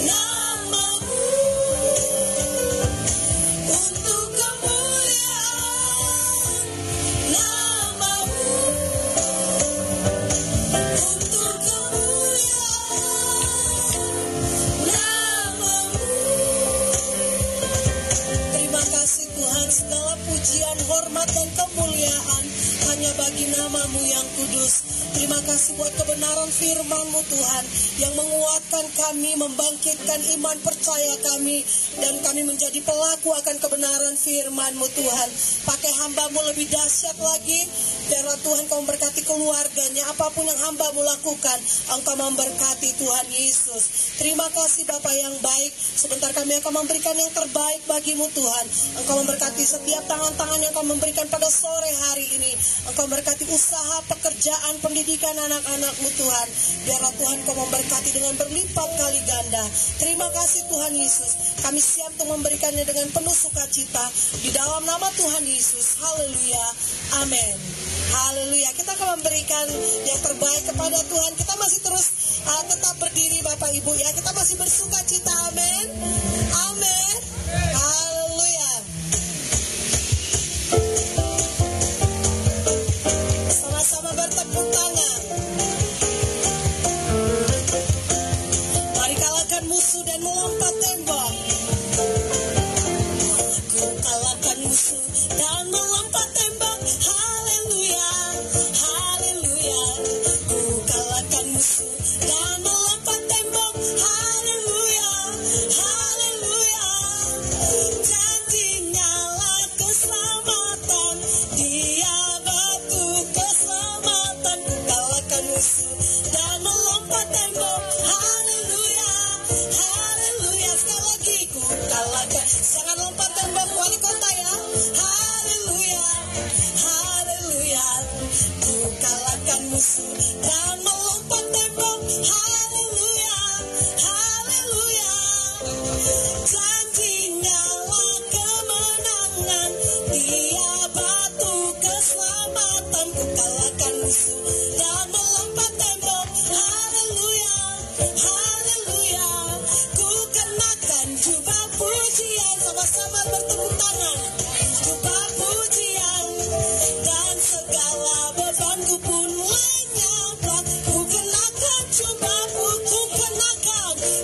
nama-Mu, untuk kemuliaan nama-Mu, untuk kemuliaan nama-Mu. Terima kasih Tuhan, segala pujian, hormat dan kemuliaan hanya bagi nama-Mu yang kudus. Terima kasih buat kebenaran firman-Mu Tuhan, yang menguatkan kami, membangkitkan iman percaya kami, dan kami menjadi pelaku akan kebenaran firman-Mu Tuhan. Pakai hamba-Mu lebih dahsyat lagi, biarlah Tuhan Kau memberkati keluarganya, apapun yang hamba-Mu lakukan, Engkau memberkati Tuhan Yesus. Terima kasih Bapa yang baik, sebentar kami akan memberikan yang terbaik bagi-Mu Tuhan. Engkau memberkati setiap tangan-tangan yang Kau memberikan pada sore hari ini. Engkau memberkati usaha, pekerjaan, pendidikan anak-anak-Mu Tuhan. Biarlah Tuhan Kau memberkati dengan berlipat kali ganda. Terima kasih Tuhan Yesus. Kami siap untuk memberikannya dengan penuh sukacita. Di dalam nama Tuhan Yesus. Haleluya. Amin. Haleluya. Kita akan memberikan yang terbaik kepada Tuhan. Kita masih terus tetap berdiri Bapak Ibu ya. Kita masih bersukacita. Amin. Amin. Haleluya. Sama-sama bertepuk tangan. Mari kalahkan musuh dan melompat tembok. Aku kalahkan musuh dan melompat tembok. Haleluya, haleluya. Ku kalahkan musuh dan melompat tembok. Haleluya, haleluya. Janjinya lah keselamatan, Dia batu keselamatan. Ku kalahkan musuh dan melompat tembok. Haleluya, haleluya. Sekali lagi, ku kalahkan. Jangan lompat tembok wali kota ya. Haleluya, haleluya. Ku kalahkan musuh dan melompat tembok. Haleluya, haleluya. Janjinya lah kemenangan, Dia batu keselamatan. Ku kalahkan musuh dan melompat tembok. Haleluya, haleluya. Ku kenakan jubah pujian, sama-sama bertepuk tangan. Jubah pujian, dan segala bebanku pun lenyaplah. Ku kenakan jubah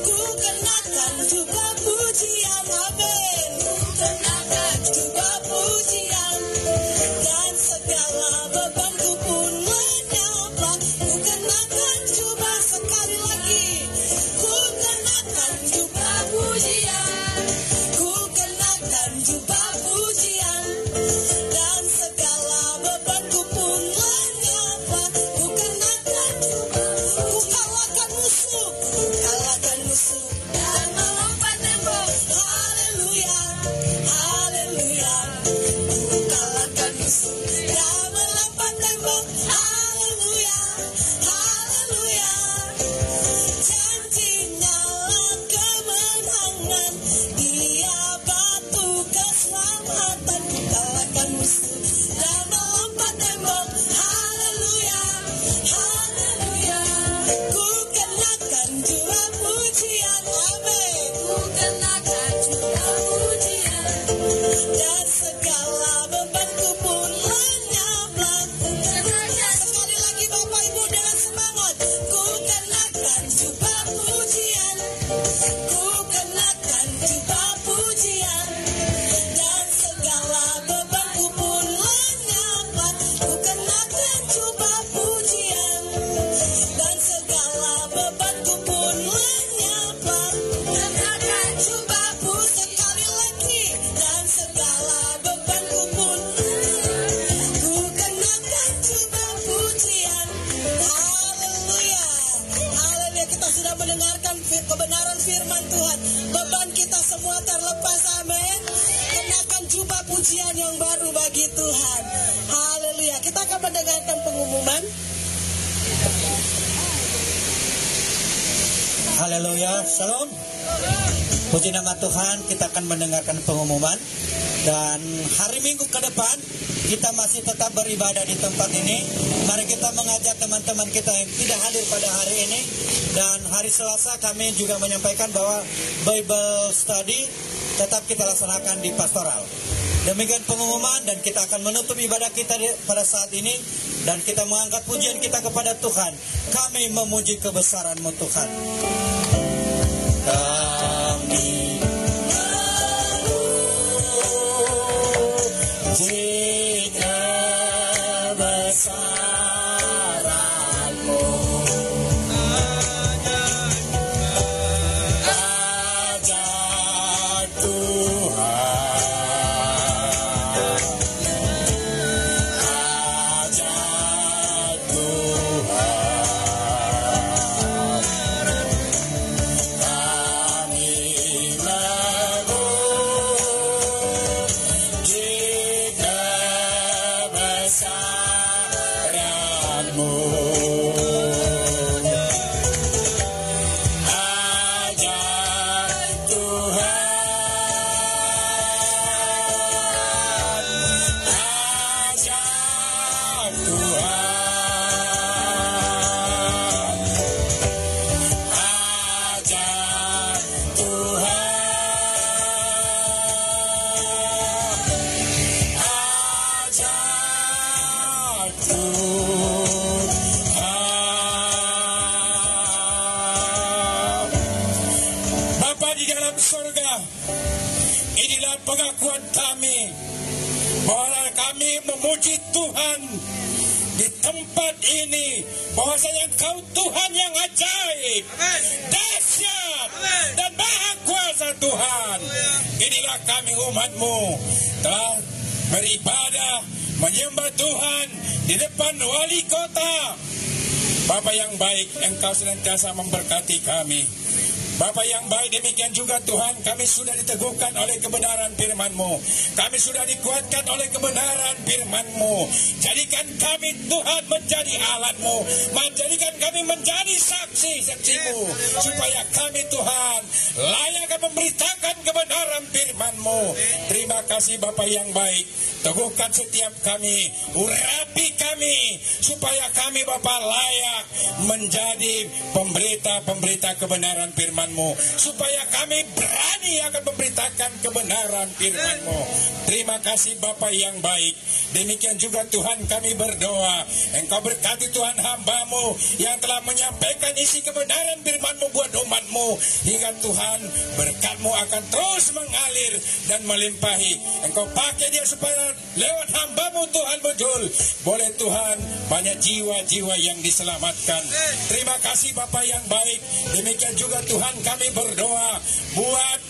ku kenakan jubah pujian. Amin. Ku kenakan jubah pujian, dan segala bebanku pun lenyaplah. Ku kenakan jubah, sekali lagi. Ku kenakan jubah pujian, ku kenakan jubah pujian, dan segala bebanku pun lenyaplah. Ku kenakan jubah, ku kalahkan musuh, dan melompat tembok. Haleluya, haleluya. Ku kalahkan musuh dan melompat tembok. Haleluya, ku kenakan juga pujian, dan segala bebanku pun lenyaplah. Ku kenakan, sekali lagi Bapak Ibu dengan semangat, ku kenakan juga pujian, ku kenakan juga pujian, dan segala bebanku pun lenyaplah. Ku kenakan juga pujian, dan segala bebanku pun lenyaplah. Kenakan juga sekali lagi, dan segala bebanku pun ku kenakan juga pujian. Haleluya, haleluya. Kita sudah mendengarkan kebenaran firman Tuhan. Beban kita semua terlepas, amin. Kenakan jubah pujian yang baru bagi Tuhan. Haleluya. Kita akan mendengarkan pengumuman. Haleluya, shalom. Puji nama Tuhan, kita akan mendengarkan pengumuman. Dan hari Minggu ke depan, kita masih tetap beribadah di tempat ini. Mari kita mengajak teman-teman kita yang tidak hadir pada hari ini. Dan hari Selasa kami juga menyampaikan bahwa Bible Study tetap kita laksanakan di pastoral. Demikian pengumuman, dan kita akan menutup ibadah kita pada saat ini. Dan kita mengangkat pujian kita kepada Tuhan. Kami memuji kebesaran-Mu Tuhan. Kami memuji kebesaran-Mu. Ajar Tuhan. Inilah pengakuan kami bahwa kami memuji Tuhan di tempat ini, bahwasanya Engkau Tuhan yang ajaib, dahsyat, dan maha kuasa Tuhan. Inilah kami umat-Mu telah beribadah menyembah Tuhan di depan wali kota. Bapa yang baik, Engkau senantiasa memberkati kami. Bapa yang baik, demikian juga Tuhan, kami sudah diteguhkan oleh kebenaran firman-Mu. Kami sudah dikuatkan oleh kebenaran firman-Mu. Jadikan kami Tuhan menjadi alat-Mu. Jadikan kami menjadi saksi-saksi-Mu. Supaya kami Tuhan layak memberitakan kebenaran firman-Mu. Terima kasih Bapa yang baik. Teguhkan setiap kami, urapi kami, supaya kami Bapa layak menjadi pemberita-pemberita kebenaran firman-Mu, supaya kami berani akan memberitakan kebenaran firman-Mu. Terima kasih Bapa yang baik. Demikian juga Tuhan kami berdoa, Engkau berkati Tuhan hamba-Mu yang telah menyampaikan isi kebenaran firman-Mu buat umat-Mu, hingga Tuhan berkat-Mu akan terus mengalir dan melimpahi. Engkau pakai dia supaya lewat hamba-Mu Tuhan betul boleh Tuhan banyak jiwa-jiwa yang diselamatkan. Terima kasih Bapa yang baik. Demikian juga Tuhan kami berdoa buat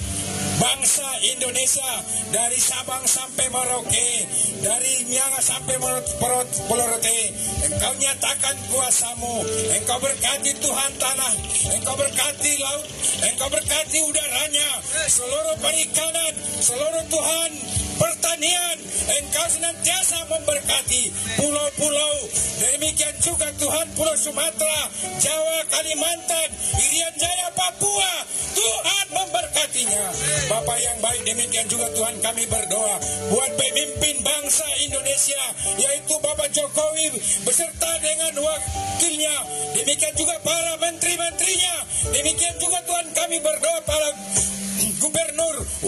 bangsa Indonesia, dari Sabang sampai Merauke, dari Miangas sampai Pulau Rote. Engkau nyatakan kuasa-Mu, Engkau berkati Tuhan tanah, Engkau berkati laut, Engkau berkati udaranya, seluruh perikanan, seluruh Tuhan pertanian. Engkau senantiasa memberkati pulau-pulau. Demikian juga Tuhan Pulau Sumatera, Jawa, Kalimantan, Irian Jaya, Papua. Tuhan memberkatinya. Bapa yang baik, demikian juga Tuhan kami berdoa buat pemimpin bangsa Indonesia, yaitu Bapak Jokowi beserta dengan wakilnya. Demikian juga para menteri-menterinya. Demikian juga Tuhan kami berdoa para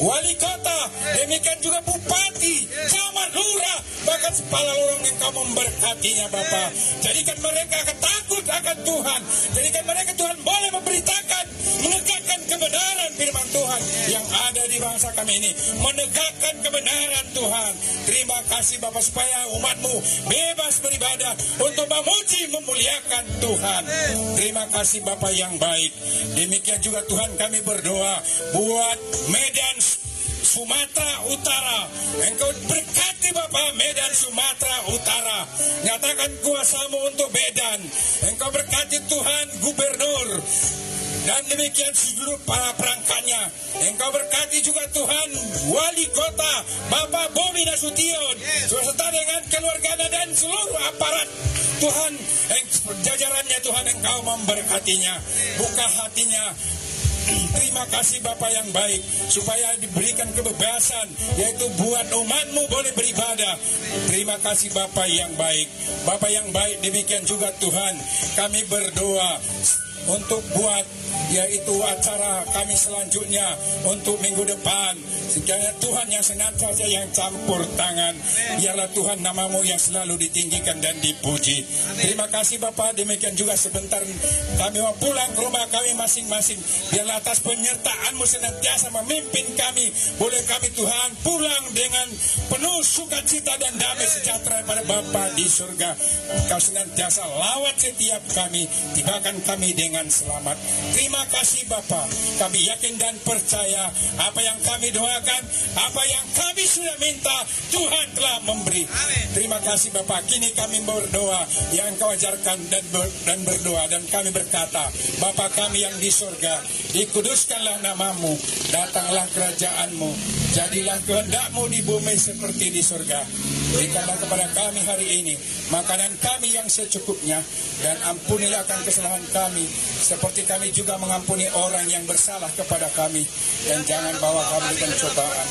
wali kota, demikian juga bupati, camat, lurah, bahkan kepala lorong Engkau memberkatinya Bapa. Jadikan mereka takut akan Tuhan. Jadikan mereka Tuhan boleh memberitakan, menegakkan kebenaran firman Tuhan yang ada di bangsa kami ini. Menegakkan kebenaran Tuhan. Terima kasih Bapa supaya umat-Mu bebas beribadah untuk memuji memuliakan Tuhan. Terima kasih Bapa yang baik. Demikian juga Tuhan kami berdoa buat Medan Sumatera Utara. Engkau berkati Bapa Medan Sumatera Utara. Nyatakan kuasa-Mu untuk Medan. Engkau berkati Tuhan gubernur dan demikian seluruh para perangkatnya. Engkau berkati juga Tuhan wali kota Bapak Bobi Nasution beserta dengan keluarganya dan seluruh aparat Tuhan, jajarannya Tuhan, Engkau memberkatinya. Buka hatinya. Terima kasih Bapa yang baik supaya diberikan kebebasan, yaitu buat umat-Mu boleh beribadah. Terima kasih Bapa yang baik. Bapa yang baik, demikian juga Tuhan kami berdoa untuk buat yaitu acara kami selanjutnya untuk minggu depan. Sekiranya Tuhan yang senantiasa yang campur tangan, biarlah Tuhan nama-Mu yang selalu ditinggikan dan dipuji. Terima kasih Bapa. Demikian juga sebentar kami mau pulang ke rumah kami masing-masing. Biarlah atas penyertaan-Mu senantiasa memimpin kami. Boleh kami Tuhan pulang dengan penuh sukacita dan damai sejahtera pada Bapa di surga. Kau senantiasa lawat setiap kami, tibakan kami dengan selamat. Terima kasih Bapa. Kami yakin dan percaya apa yang kami doakan, apa yang kami sudah minta, Tuhan telah memberi. Terima kasih Bapa. Kini kami berdoa yang Engkau ajarkan dan berdoa, dan kami berkata, Bapa kami yang di surga, dikuduskanlah nama-Mu, datanglah kerajaan-Mu, jadilah kehendak-Mu di bumi seperti di surga. Berikanlah kepada kami hari ini makanan kami yang secukupnya, dan ampunilah akan kesalahan kami seperti kami juga mengampuni orang yang bersalah kepada kami, dan jangan bawa kami ke pencobaan,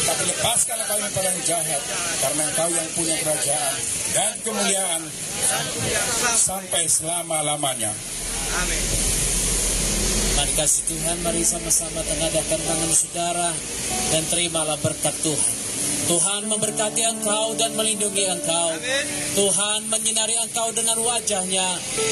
tapi lepaskanlah kami pada yang jahat, karena Engkau yang punya kerajaan dan kemuliaan sampai selama-lamanya. Amin. Mari kasih Tuhan, mari sama-sama tengadahkan tangan saudara dan terimalah berkat Tuhan. Tuhan memberkati engkau dan melindungi engkau. Tuhan menyinari engkau dengan wajah-Nya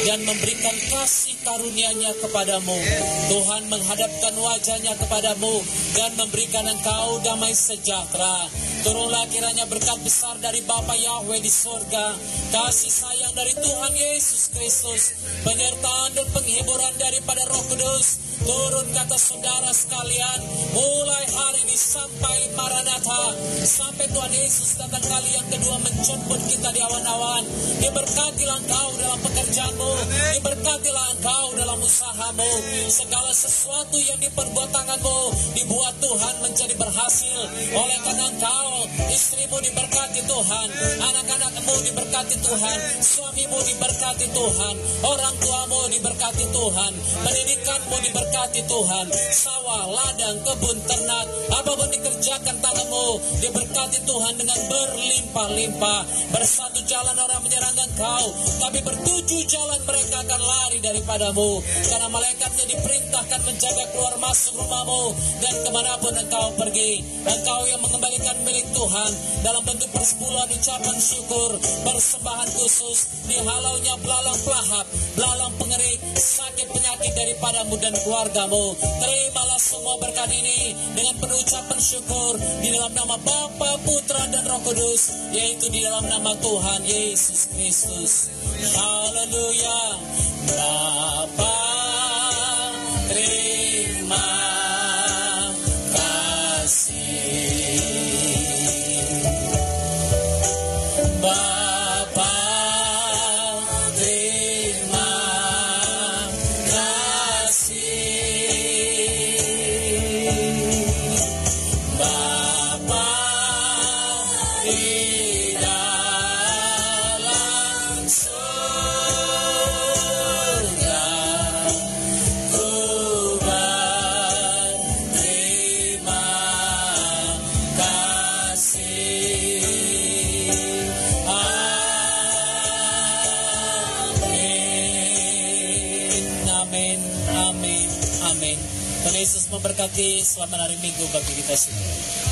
dan memberikan kasih karunia-Nya kepadamu. Tuhan menghadapkan wajah-Nya kepadamu dan memberikan engkau damai sejahtera. Turunlah kiranya berkat besar dari Bapa Yahweh di surga, kasih sayang dari Tuhan Yesus Kristus, penyertaan dan penghiburan daripada Roh Kudus turun ke atas saudara sekalian, mulai hari ini sampai Maranatha, sampai Tuhan Yesus datang kali yang kedua menjemput kita di awan-awan. Diberkatilah engkau dalam pekerjaanmu, diberkatilah engkau dalam usahamu, segala sesuatu yang diperbuat tanganmu dibuat Tuhan menjadi berhasil. Oleh karena engkau, istrimu diberkati Tuhan, anak-anakmu diberkati Tuhan, suamimu diberkati Tuhan, orang tuamu diberkati Tuhan, pendidikanmu diberkati Tuhan, sawah, ladang, kebun, ternak, apapun dikerjakan tanganmu diberkati Tuhan dengan berlimpah-limpah. Bersatu jalan orang menyerang engkau, tapi bertujuh jalan mereka akan lari daripadamu, karena malaikatnya diperintahkan menjaga keluar masuk rumahmu dan kemanapun engkau pergi. Engkau yang mengembalikan milik Tuhan dalam bentuk persepuluhan ucapan syukur, persembahan khusus, dihalaunya belalang pelahap, belalang pengerik, sakit penyakit daripadamu dan keluargamu. Terimalah semua berkat ini dengan penuh ucapan syukur di dalam nama Bapa, Putra dan Roh Kudus, yaitu di dalam nama Tuhan Yesus Kristus. Haleluya. Bapa, terima Tuhan Yesus memberkati selamat hari Minggu bagi kita semua.